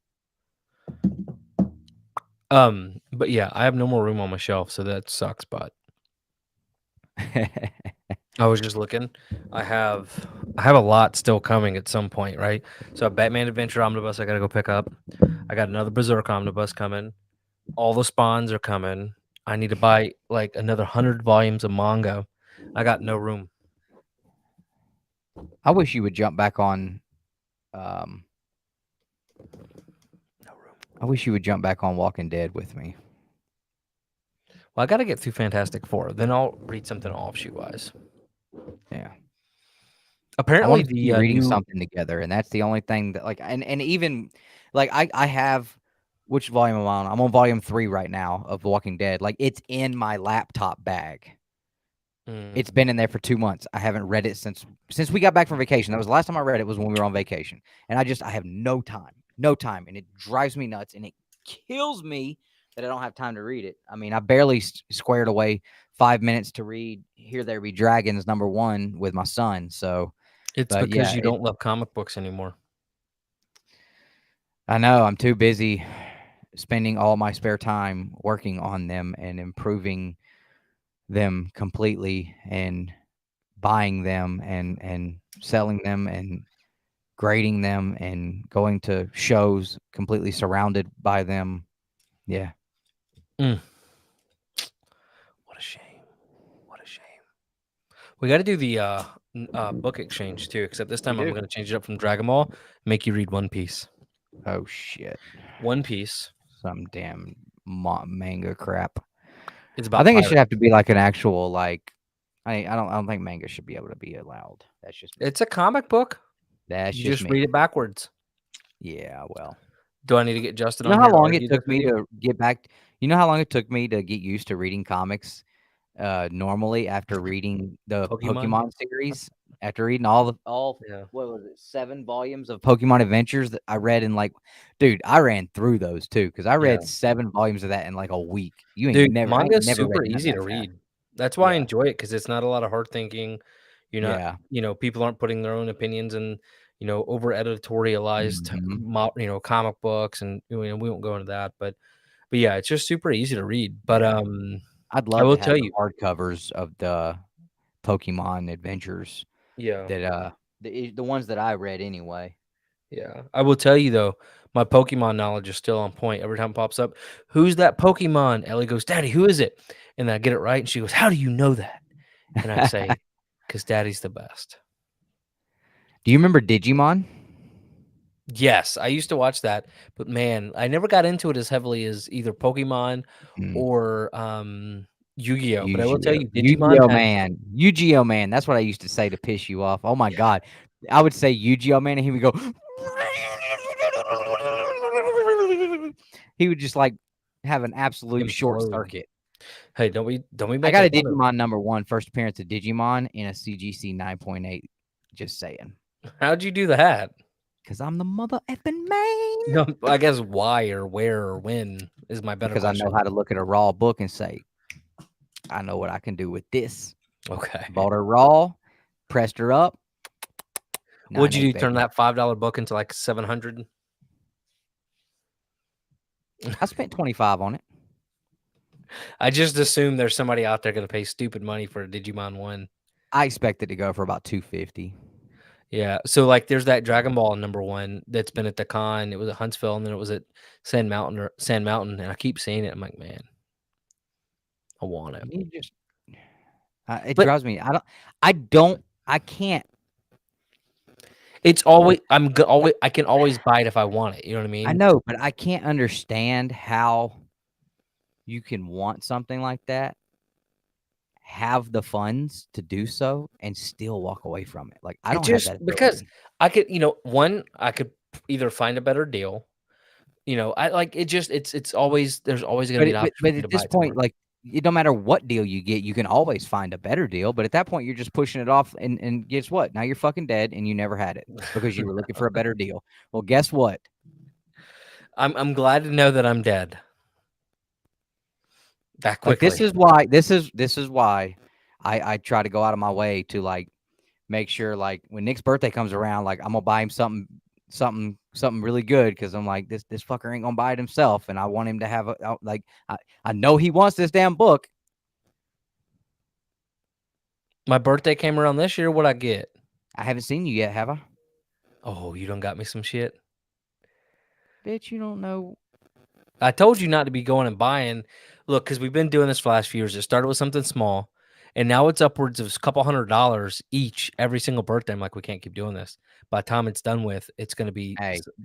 But yeah, I have no more room on my shelf, so that sucks, but I was just looking. I have a lot still coming at some point, right? So a Batman Adventure Omnibus I gotta go pick up. I got another Berserk Omnibus coming. All the Spawns are coming. I need to buy like another 100 volumes of manga. I got no room. I wish you would jump back on. Um, No room. I wish you would jump back on Walking Dead with me. Well, I gotta get through Fantastic Four. Then I'll read something offshoot wise. Yeah, I Apparently want to see the you reading new something together, and that's the only thing that like, and even like I have. Which volume am I on? I'm on volume 3 right now of Walking Dead. Like it's in my laptop bag. mm, It's been in there for 2 months. I haven't read it since we got back from vacation. That was the last time I read it was when we were on vacation. And I have no time. No time. And it drives me nuts and it kills me that I don't have time to read it. I mean, I barely squared away 5 minutes to read Here There Be Dragons #1 with my son. So, it's but because yeah, you don't love comic books anymore. I know I'm too busy spending all my spare time working on them and improving them completely and buying them and selling them and grading them and going to shows completely surrounded by them. Yeah. Mm, what a shame. What a shame. We got to do the book exchange too, except this We time I'm do. going to change it up from Dragon Ball, make you read One Piece. Oh shit. One Piece. Some damn manga crap. It's I about think it should pirates. have to be like an actual like I don't think manga should be able to be allowed. That's just me. It's a comic book. That's You just just read me. it backwards. Yeah, well. Do I need to get Justin You know on how here to long it argue this took with me you? to get back you know how long it took me to get used to reading comics normally after reading the Pokemon? Pokemon series, after reading all Yeah. what was it, 7 volumes of Pokemon Adventures that I read in like dude, I ran through those too because I read Yeah. 7 volumes of that in like a week. Dude, I manga ain't is never read super nothing easy that to fast. read. That's why I Yeah, enjoy it because it's not a lot of hard thinking. You're not, yeah. people aren't putting their own opinions and, over editorialized, Mhm. comic books. And, we won't go into that. But yeah, it's just super easy to read. But Yeah. I'd I love will to have tell the you, hardcovers of the Pokemon Adventures yeah, that, the ones that I read anyway. yeah. I will tell you though, my Pokemon knowledge is still on point. Every time it pops up, who's that Pokemon? Ellie goes, Daddy, who is it? And I get it right. And she goes, How do you know that? And I say, Because Daddy's the best. Do you remember Digimon? Yes, I used to watch that, but man, I never got into it as heavily as either Pokemon Mm. or Yu-Gi-Oh. But I will tell Yu-Gi-Oh! you, Digimon Yu-Gi-Oh! had Man. Yu-Gi-Oh! Man. That's what I used to say to piss you off. Oh my god. I would say Yu-Gi-Oh! Man, and he would go he would just, like, have an absolute short implode. circuit. Hey, don't be I got making a fun of. Digimon #1, first appearance of Digimon in a CGC 9.8. Just saying, How'd you do that? because 'Cause I'm the mother effing man. No, I guess why or where or when is my better Because I know question. how to look at a raw book and say, "I know what I can do with this." Okay. Bought her raw, pressed her up, What'd you 9.8, do? Turn baby. that $5 book into like 700? I spent 25 on it. I just assume there's somebody out there gonna pay stupid money for a Digimon one. I expect it to go for about 250. Yeah. So like there's that Dragon Ball #1 that's been at the con. It was at Huntsville and then it was at Sand Mountain. And I keep seeing it. I'm like, man, I want it. You need to just it But drives me. I can't. it's always always I can always buy it if I want it. You know what I I mean? know, but I can't understand how you can want something like that, have the funds to do so, and still walk away from it. Like, I It don't have just that because ability. I could, I could either find a better deal. I like it just it's always there's always gonna But be an option but for me at to buy this it point, somewhere. like, it don't matter what deal you get, you can always find a better deal, but at that point, you're just pushing it off, and guess what? Now you're fucking dead, and you never had it because you were looking for a better deal. Well, guess what? I'm glad to know that I'm dead that Like, quickly. this is why I try to go out of my way to, like, make sure, like, when Nick's birthday comes around, like, I'm gonna buy him something really good because I'm like, this fucker ain't gonna buy it himself, and I want him to have I know he wants this damn book. My birthday came around this year. What I get? I haven't seen you yet, have I? Oh, you don't got me some shit. Bitch, you don't know. I told you not to be going and buying. Look, because we've been doing this for the last few years. It started with something small, and now it's upwards of a couple $100 each every single birthday. I'm like, we can't keep doing this. By the time it's done with, it's gonna be Hey, gonna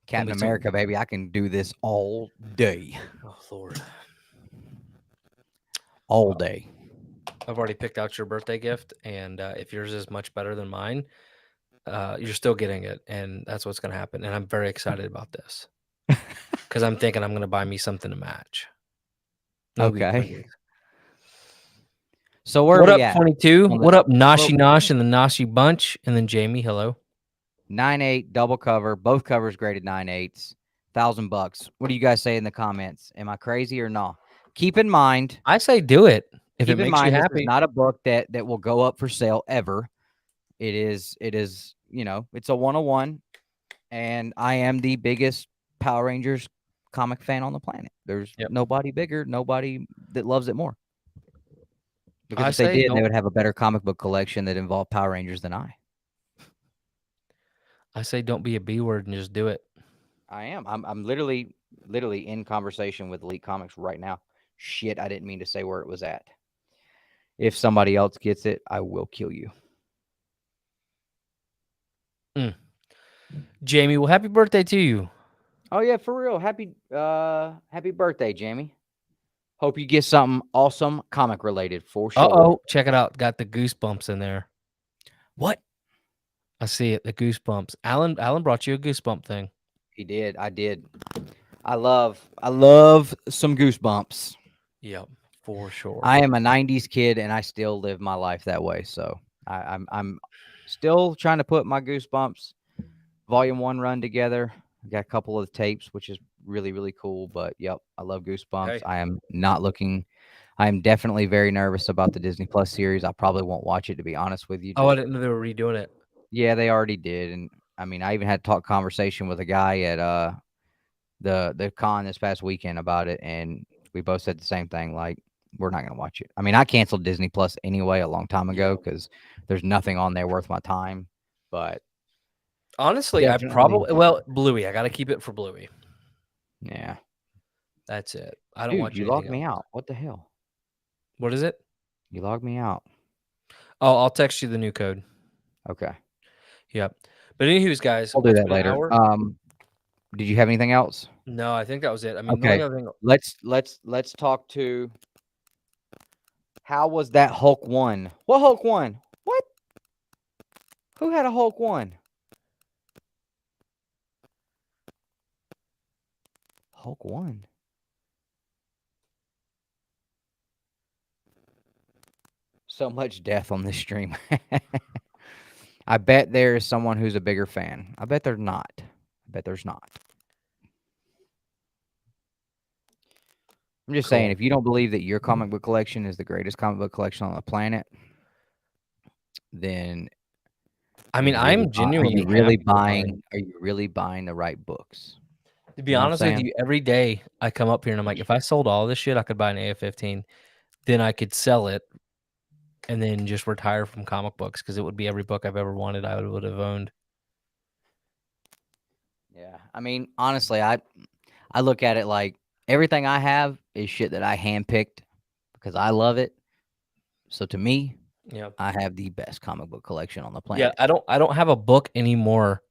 Captain be some. America, baby, I can do this all day. Oh Lord, All well, day. I've already picked out your birthday gift, and if yours is much better than mine, you're still getting it, and that's what's gonna happen. And I'm very excited about this because I'm thinking I'm gonna buy me something to match. It'll be Okay. pretty. So where are What we up, at 22? on the What up, well, Noshi Nosh and the Noshi Bunch? And then Jamie, hello. 9.8 double cover, both covers graded 9.8s, $1,000. What do you guys say in the comments? Am I crazy or not? Keep in mind, I say do it if it keep in makes you mind, this is happy. not a book that will go up for sale ever. It is, it's a 101, and I am the biggest Power Rangers comic fan on the planet. There's Yep. nobody bigger, nobody that loves it more. Because I if they say did, they don't. would have a better comic book collection that involved Power Rangers than I. I say don't be a B word and just do it. I am. I'm literally in conversation with Elite Comics right now. Shit, I didn't mean to say where it was at. If somebody else gets it, I will kill you. Jamie, well, happy birthday to you. Oh yeah, for real. Happy birthday, Jamie. Hope you get something awesome comic related for sure. Uh-oh, check it out. Got the goosebumps in there. What? I see it, the goosebumps. Alan brought you a goosebump thing. He did. I did. I love some goosebumps. Yep, for sure. I am a 90s kid and I still live my life that way. So I'm still trying to put my Goosebumps Volume 1 run together. I got a couple of tapes, which is really, really cool. But yep, I love Goosebumps. Okay. I am definitely very nervous about the Disney Plus series. I probably won't watch it, to be honest with you. Oh, I Just didn't know they were redoing it. yeah, they already did. And I mean, I even had to talk conversation with a guy at the con this past weekend about it, and we both said the same thing. Like, we're not gonna watch it. I mean, I canceled Disney Plus anyway a long time Yeah. ago because there's nothing on there worth my time. But Honestly, I definitely, probably Bluey. I got to keep it for Bluey. yeah, That's it. I don't dude, watch you anything logged me else. out. What the hell? What is it? You logged me out. Oh, I'll text you the new code. Okay, Yep. But anywho's, guys, I'll do it's that been an later. hour. Did you have anything else? No, I think that was it. I mean, the Okay, only other thing. let's talk to. How was that Hulk 1? What Hulk 1? What? Who had a Hulk 1? Hulk 1. So much death on this stream. I bet there is someone who's a bigger fan. I bet there's not. I bet there's not. I'm just saying, Cool. if you don't believe that your comic book collection is the greatest comic book collection on the planet, then I mean, I'm are you genuinely really happy with mine. buying? Are you really buying the right books? To be You know what I'm honest with saying? you, every day I come up here and I'm like, if I sold all this shit, I could buy an AF-15. Then I could sell it and then just retire from comic books because it would be every book I've ever wanted I would have owned. Yeah. I mean, honestly, I look at it like everything I have is shit that I handpicked because I love it. So to me, Yeah. I have the best comic book collection on the Yeah, planet. I don't have a book anymore.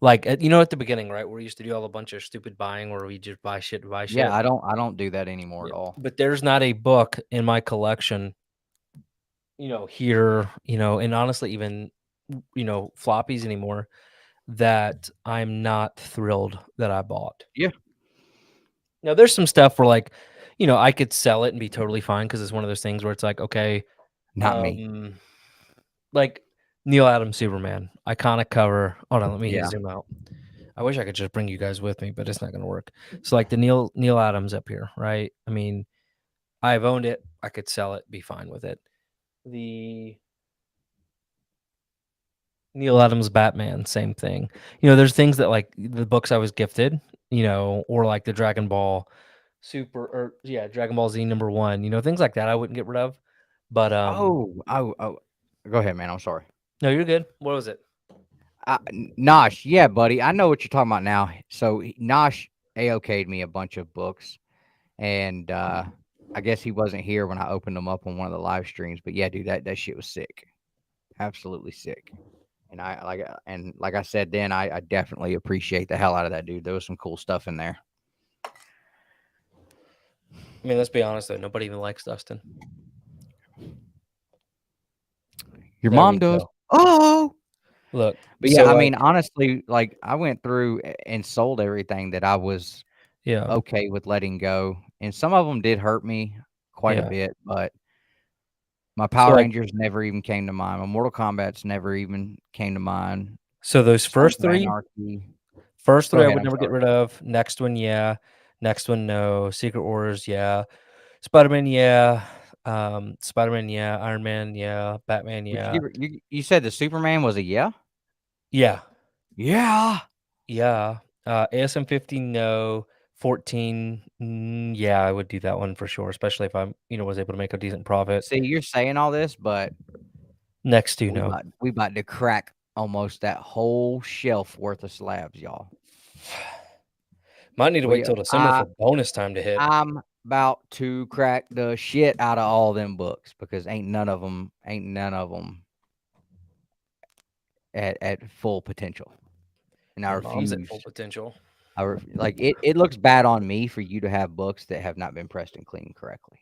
Like, at the beginning, right, where we used to do all a bunch of stupid buying where we just buy shit to buy Yeah, shit. I don't do that anymore Yeah. at all. But there's not a book in my collection, here, and honestly even, floppies anymore that I'm not thrilled that I bought. Yeah, Now there's some stuff where like, I could sell it and be totally fine because it's one of those things where it's like, okay, not me. um, like Neil Adams Superman, iconic cover. Hold on, let me Yeah. zoom out. I wish I could just bring you guys with me, but it's not gonna work. So like the Neil Adams up here, right? I mean, I've owned it. I could sell it, be fine with it. The Neil Adams Batman, same thing. There's things that like the books I was gifted, or like the Dragon Ball Super or yeah, Dragon Ball Z number 1, things like that I wouldn't get rid of. But Oh. Go ahead, man. I'm sorry. no, you're good. What was it? Nosh, yeah, buddy. I know what you're talking about now. So Nosh AOK'd me a bunch of books, and I guess he wasn't here when I opened them up on one of the live streams. But yeah, dude, that shit was sick, absolutely sick. And like I said then, I definitely appreciate the hell out of that dude. There was some cool stuff in there. I mean, let's be honest though, nobody even likes Dustin. Your There mom we does. go. Oh, Look, but yeah, so I like mean, honestly, like I went through and sold everything that I was yeah, okay with letting go, and some of them did hurt me quite a yeah. bit, but my So Power like Rangers never even came to mind. My Mortal Kombat's never even came to mind. so those Sons first of 3 Anarchy. first Go 3 I ahead, would I'm never get sorry. rid of. Next one, yeah. Next one, no. Secret Wars, yeah. Spider-Man, yeah. Spider-Man, yeah. Iron Man, yeah. Batman, Would you yeah. give her you said the Superman was a yeah? Yeah. Yeah. Yeah. ASM 15, no. 14, yeah, I would do that one for sure, especially if I'm, was able to make a decent profit. See, you're saying all this, but Next 2, we no. about we about to crack almost that whole shelf worth of slabs, y'all. Might need to wait We till December I for bonus time to hit. I'm about to crack the shit out of all them books because ain't none of them at full potential, and I My mom's at refuse. full potential. Like it looks bad on me for you to have books that have not been pressed and cleaned correctly.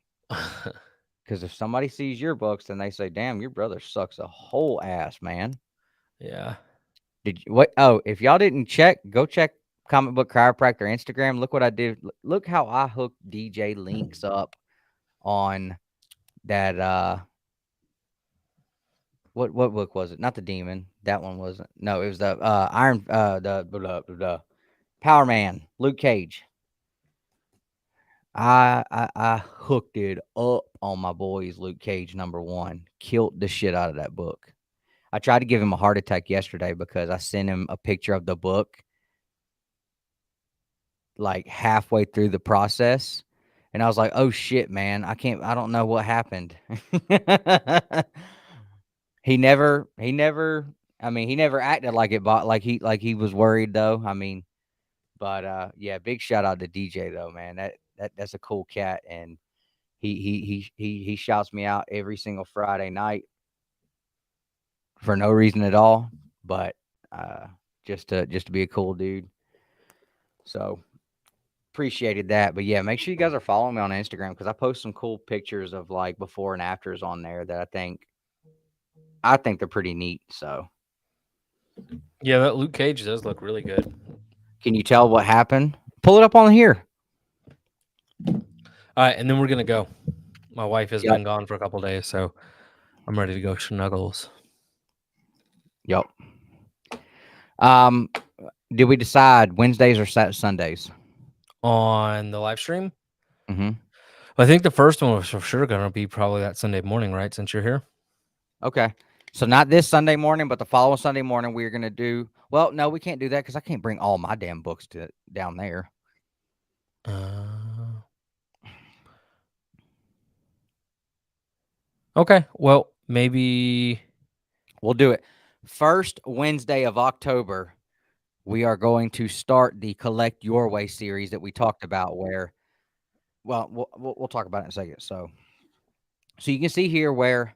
Because if somebody sees your books, then they say, "Damn, your brother sucks a whole ass, man." Yeah. Did you, what? Oh, if y'all didn't check, go check Comic Book Chiropractor Instagram. Look what I did. Look how I hooked DJ links up on that. What book was it? Not the Demon. That one wasn't. No, it was the Iron. The Power Man. Luke Cage. I hooked it up on my boys. Luke Cage #1 killed the shit out of that book. I tried to give him a heart attack yesterday because I sent him a picture of the book like halfway through the process, and I was like, "Oh shit, man! I don't know what happened." he never. I mean, he never acted like it, bought like he was worried though. I mean, but yeah, big shout out to DJ though, man. That's a cool cat, and he shouts me out every single Friday night for no reason at all, but uh, just to be a cool dude. So appreciated that. But yeah, make sure you guys are following me on Instagram because I post some cool pictures of like before and afters on there that I think they're pretty neat. So Yeah, that Luke Cage does look really good. can you tell what happened? Pull it up on here. All right, and then we're gonna go. My wife has Yep. been gone for a couple days, so I'm ready to go snuggles. Yep. Um, did we decide Wednesdays or Sundays? On the live stream, Mm-hmm. I think the first one was for sure gonna be probably that Sunday morning, right? Since you're here. Okay. So not this Sunday morning, but the following Sunday morning, we're gonna do. Well, no, we can't do that because I can't bring all my damn books to down there. Okay. Well, Maybe. We'll do it. First Wednesday of October, we are going to start the Collect Your Way series that we talked about. Where, well, we'll talk about it in a second. So you can see here where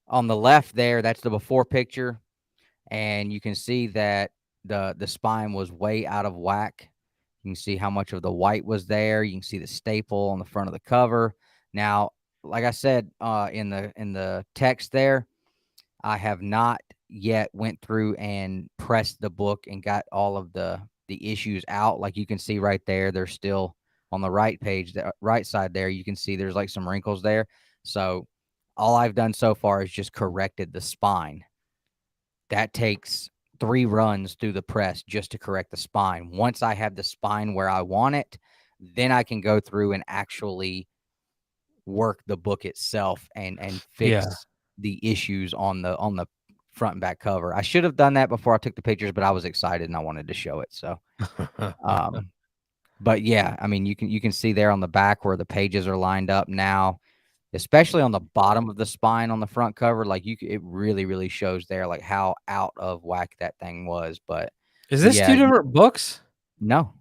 on the left there, that's the before picture, and you can see that the spine was way out of whack. You can see how much of the white was there. You can see the staple on the front of the cover. Now, like I said in the text there, I have not yet went through and pressed the book and got all of the issues out. Like you can see right there, there's still on the right page, the right side there, you can see there's like some wrinkles there. So all I've done so far is just corrected the spine. That takes 3 runs through the press just to correct the spine. Once I have the spine where I want it, then I can go through and actually work the book itself and Yeah. fix the issues on the front and back cover. I should have done that before I took the pictures, but I was excited and I wanted to show it. So, um, but yeah, I mean, you can see there on the back where the pages are lined up now, especially on the bottom of the spine on the front cover. Like it really shows there like how out of whack that thing was. Is But this yeah, two different books? no.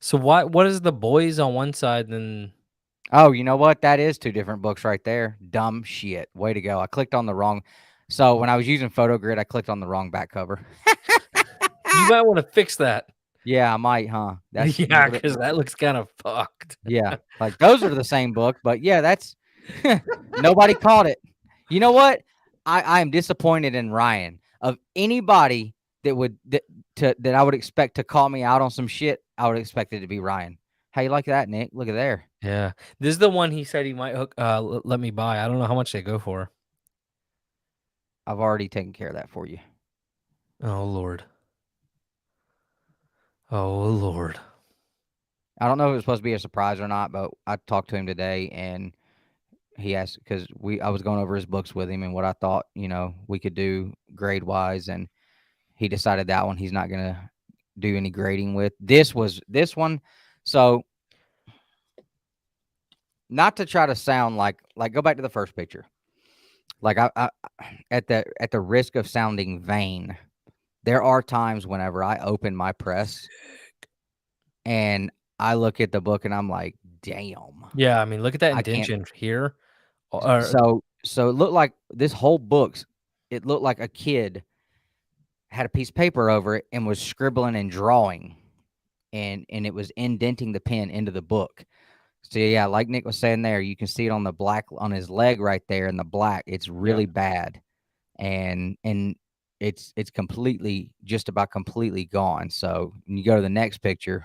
So what is the boys on one side and Oh, you know what? That is 2 different books right there. Dumb shit. Way to go. I clicked on the wrong. So when I was using Photo Grid, I clicked on the wrong back cover. you might want to fix that? Yeah, I might, huh? That's Yeah, because that looks kind of fucked. yeah. Like those are the same book, but yeah, that's nobody caught it. You know what? I am disappointed in Ryan. Of anybody that I would expect to call me out on some shit, I would expect it to be Ryan. How you like that, Nick? Look at there. Yeah, this is the one he said he might let me buy. I don't know how much they go for. I've already taken care of that for you. Oh Lord. Oh Lord. I don't know if it was supposed to be a surprise or not, but I talked to him today and he asked because I was going over his books with him and what I thought, we could do grade wise, and he decided that one he's not gonna do any grading with. This one. So not to try to sound like go back to the first picture. Like I at the risk of sounding vain, there are times whenever I open my press and I look at the book and I'm like, damn, Yeah, I mean, look at that I can't. indention here. Or So it looked like this whole book's. It looked like a kid had a piece of paper over it and was scribbling and drawing, and it was indenting the pen into the book. So yeah, like Nick was saying there, you can see it on the black on his leg right there in the black. It's yeah. really bad, and it's completely just about completely gone. So when you go to the next picture,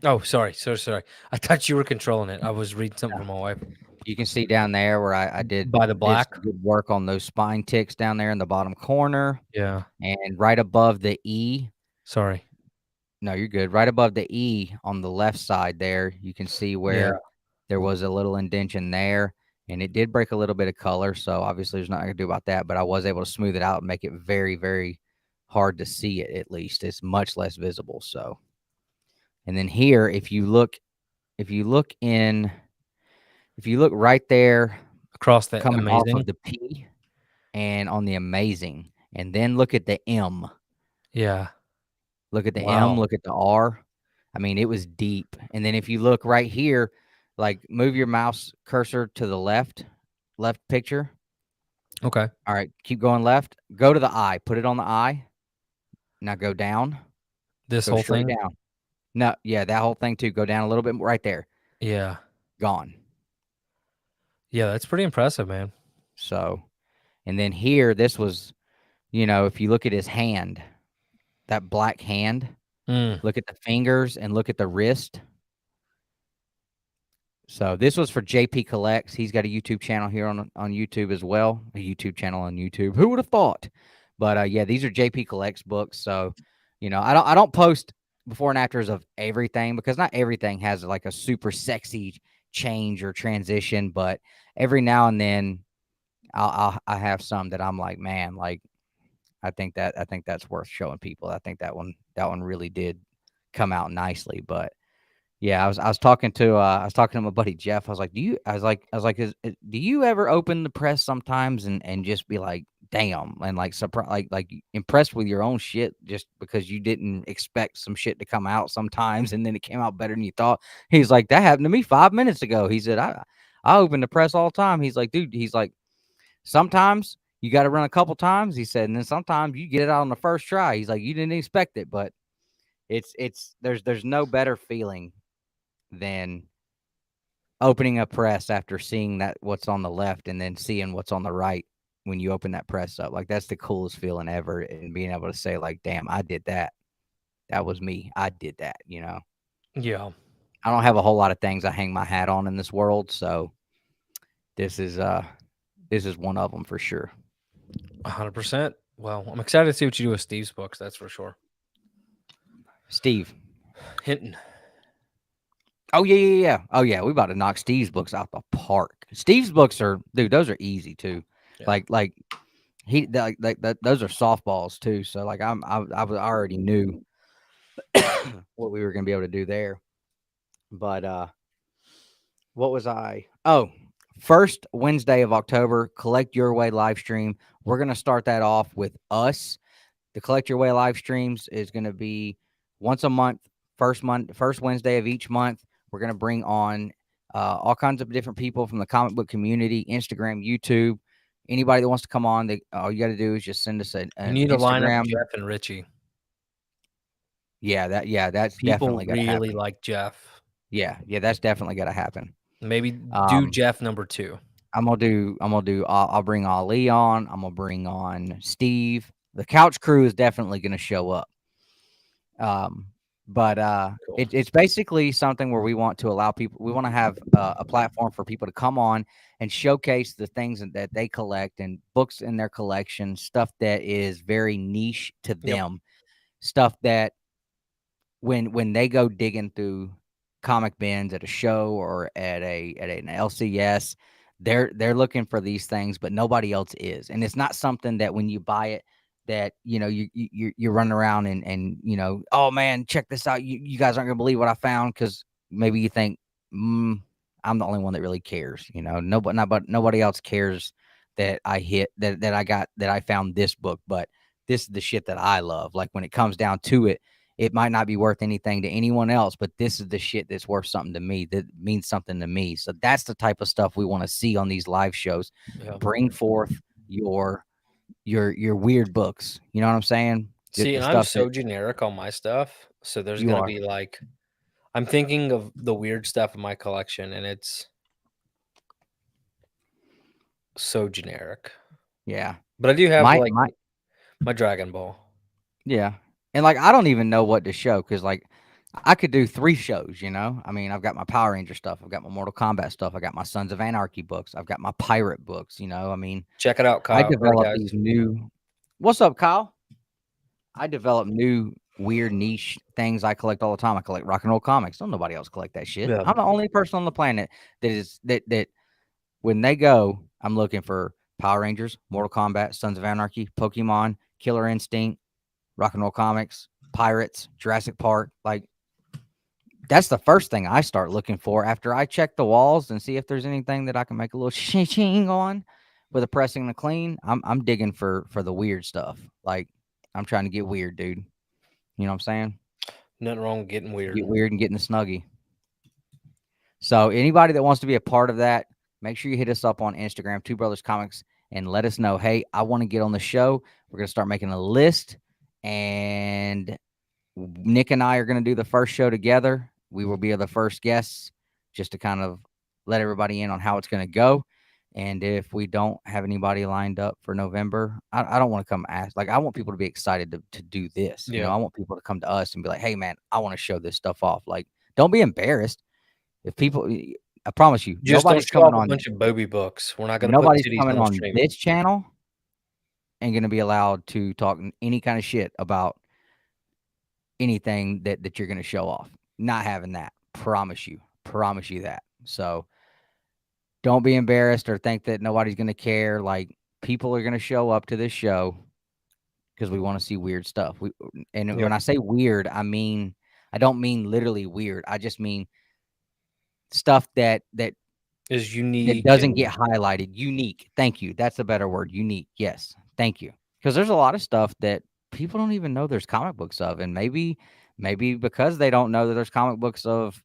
Oh, sorry. So sorry. I thought you were controlling it. I was reading something from my wife. you can see down there where I By the did black? some good work on those spine ticks down there in the bottom corner, Yeah. and right above the E. Sorry. No, you're good. Right above the E on the left side there, you can see Yeah. where there was a little indentation there, and it did break a little bit of color. So obviously, there's nothing I can do about that. But I was able to smooth it out and make it very hard to see it. At least it's much less visible. So, and then here, if you look in, if you look right there, Across that coming off of amazing. the P and on the amazing, and then look at the M. Yeah. Look at the M. Wow. Look at the R. I mean, it was deep. And then if you look right here, like move your mouse cursor to the left picture. Okay. All right, keep going left. Go to the eye. Put it on the eye. Now go down. This Go whole straight thing. down. No, yeah, that whole thing too. Go down a little bit more right there. Yeah. Gone. Yeah, that's pretty impressive, man. So, and then here, this was, if you look at his hand, that black hand, Mm. look at the fingers and look at the wrist. So this was for JP Collects. He's got a YouTube channel here on YouTube as well. A YouTube channel on YouTube. Who would have thought? But yeah, these are JP Collects books. So, I don't post before and afters of everything because not everything has like a super sexy change or transition. But every now and then, I have some that I'm like, man, like I think that's worth showing people. I think that one really did come out nicely. But Yeah, I was talking to my buddy Jeff. I was like, do you ever open the press sometimes and just be like, damn, and like surprise, like impressed with your own shit just because you didn't expect some shit to come out sometimes and then it came out better than you thought. He's like, that happened to me 5 minutes ago. He said, I open the press all the time. He's like, dude, he's like, sometimes you got to run a couple times. He said, and then sometimes you get it out on the first try. He's like, you didn't expect it, but it's there's no better feeling than opening a press after seeing that what's on the left and then seeing what's on the right when you open that press up. Like that's the coolest feeling ever. And being able to say, like, damn, I did that. That was me. I did that, you know. Yeah, I don't have a whole lot of things I hang my hat on in this world, so this is uh this is one of them for sure. 100%. Well, I'm excited to see what you do with Steve's books. That's for sure. Steve. Hinton. Oh yeah. Oh yeah, we about to knock Steve's books out the park. Steve's books are, dude, those are easy too. Yeah. Like he like that those are softballs too. So like I already knew what we were gonna be able to do there. But what was I? Oh, first Wednesday of October, Collect Your Way live stream. We're gonna start that off with us. The Collect Your Way live streams is gonna be once a month, first Wednesday of each month. We're gonna bring on all kinds of different people from the comic book community, Instagram, YouTube. Anybody that wants to come on, all you got to do is just send us You an need to line up Instagram. Jeff and Richie. That's People definitely got to really happen. like Jeff. Yeah, that's definitely got to happen. Maybe do Um, Jeff number 2. I'll bring Ali on. I'm gonna bring on Steve. The couch crew is definitely gonna show up. Um, but Cool. it's basically something where we want to allow people. We want to have a platform for people to come on and showcase the things that they collect and books in their collection, stuff that is very niche to Yep. them, stuff that when they go digging through comic bins at a show or at an LCS, they're looking for these things, but nobody else is. And it's not something that when you buy it that you know you're running around and you know, oh man, check this out. You guys aren't gonna believe what I found because maybe you think I'm the only one that really cares. You know, nobody else cares that I hit that I got that I found this book, but this is the shit that I love. Like when it comes down to it, it might not be worth anything to anyone else, but this is the shit that's worth something to me, that means something to me. So that's the type of stuff we want to see on these live shows. Yeah. Bring forth your weird books. You know what I'm saying? See, The and I'm stuff that so generic on my stuff, so there's you gonna are. be like I'm thinking of the weird stuff in my collection, and it's so generic. Yeah. But I do have My like my my Dragon Ball. yeah. And like I don't even know what to show because like I could do 3 shows, you know? I mean, I've got my Power Ranger stuff, I've got my Mortal Kombat stuff, I got my Sons of Anarchy books, I've got my pirate books, you know. I mean, Check it out, I Kyle or develop guys. these new What's up, Kyle? I develop new weird niche things I collect all the time. I collect rock and roll comics. Don't nobody else collect that shit. Yeah. I'm the only person on the planet that when they go, I'm looking for Power Rangers, Mortal Kombat, Sons of Anarchy, Pokemon, Killer Instinct, rock and roll comics, pirates, Jurassic Park. Like that's the first thing I start looking for after I check the walls and see if there's anything that I can make a little ching on with a pressing and a clean. I'm digging for the weird stuff. Like I'm trying to get weird, dude. You know what I'm saying? Nothing wrong with getting weird. Get weird and getting the snuggie. So anybody that wants to be a part of that, make sure you hit us up on Instagram, Two Brothers Comics, and let us know, hey, I want to get on the show. We're gonna start making a list, and Nick and I are gonna do the first show together. We will be the first guests, just to kind of let everybody in on how it's gonna go. And if we don't have anybody lined up for November, I don't want to come ask. Like, I want people to be excited to do this. You know, Yeah. I want people to come to us and be like, hey, man, I want to show this stuff off. Like, don't be embarrassed. If people, I promise you, Just don't show off a bunch of Bobby books. We're not gonna put nobody's titties coming on the on stream. this channel and going to be allowed to talk any kind of shit about anything that you're going to show off. Not having that. Promise you that. So don't be embarrassed or think that nobody's going to care. Like people are going to show up to this show because we want to see weird stuff. And Yep. when I say weird, I mean I don't mean literally weird. I just mean stuff that Is that unique doesn't get and highlighted. Unique. Thank you. That's a better word. Unique. Yes. Thank you. Because there's a lot of stuff that people don't even know there's comic books of, and maybe because they don't know that there's comic books of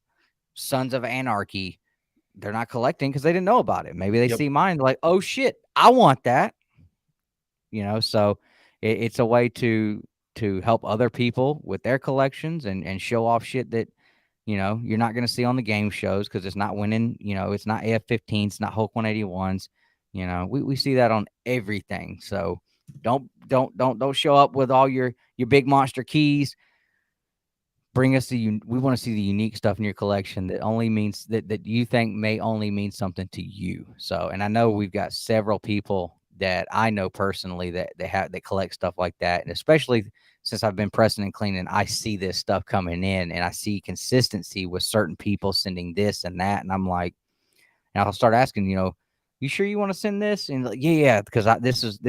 Sons of Anarchy, they're not collecting because they didn't know about it. Maybe they yep. see mine, like, oh shit, I want that. So it's a way to help other people with their collections and show off shit that you're not going to see on the game shows because it's not winning. It's not AF-15s, it's not Hulk 181s. We see that on everything. So don't show up with all your big monster keys. Bring us we want to see the unique stuff in your collection that only means that you think may only mean something to you. So, and I know we've got several people that I know personally that collect stuff like that, and especially since I've been pressing and cleaning, I see this stuff coming in, and I see consistency with certain people sending this and that, and I'm like, and I'll start asking, you sure you want to send this? And like, yeah, because this is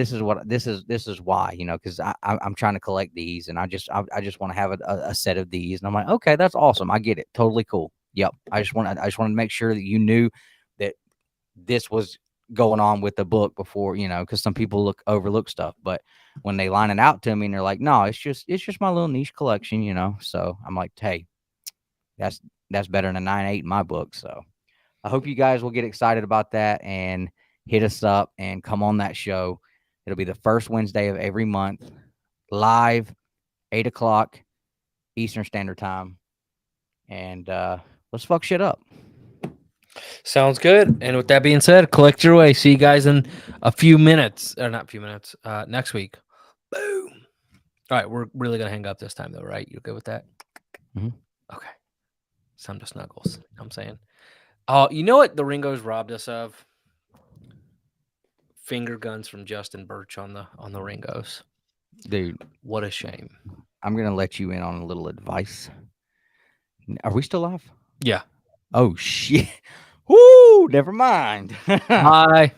why, because I'm trying to collect these, and I just want to have a set of these, and I'm like, okay, that's awesome, I get it, totally cool. Yep, I just wanted to make sure that you knew that this was going on with the book before, because some people overlook stuff, but when they line it out to me and they're like, no, it's just my little niche collection, so I'm like, hey, that's better than a 9.8 in my book. So I hope you guys will get excited about that and hit us up and come on that show. It'll be the first Wednesday of every month, live, 8 o'clock Eastern Standard Time. And let's fuck shit up. Sounds good. And with that being said, collect your way. See you guys in a few minutes, or not a few minutes, next week. Boom. All right, we're really gonna hang up this time, though, right? You good with that? Mhm. Okay. Some to snuggles. You know what I'm saying. Oh, you know what the Ringos robbed us of? Finger guns from Justin Birch on the Ringos. Dude, What a shame. I'm going to let you in on a little advice. Are we still live? Yeah. Oh, shit. Woo, never mind. Bye.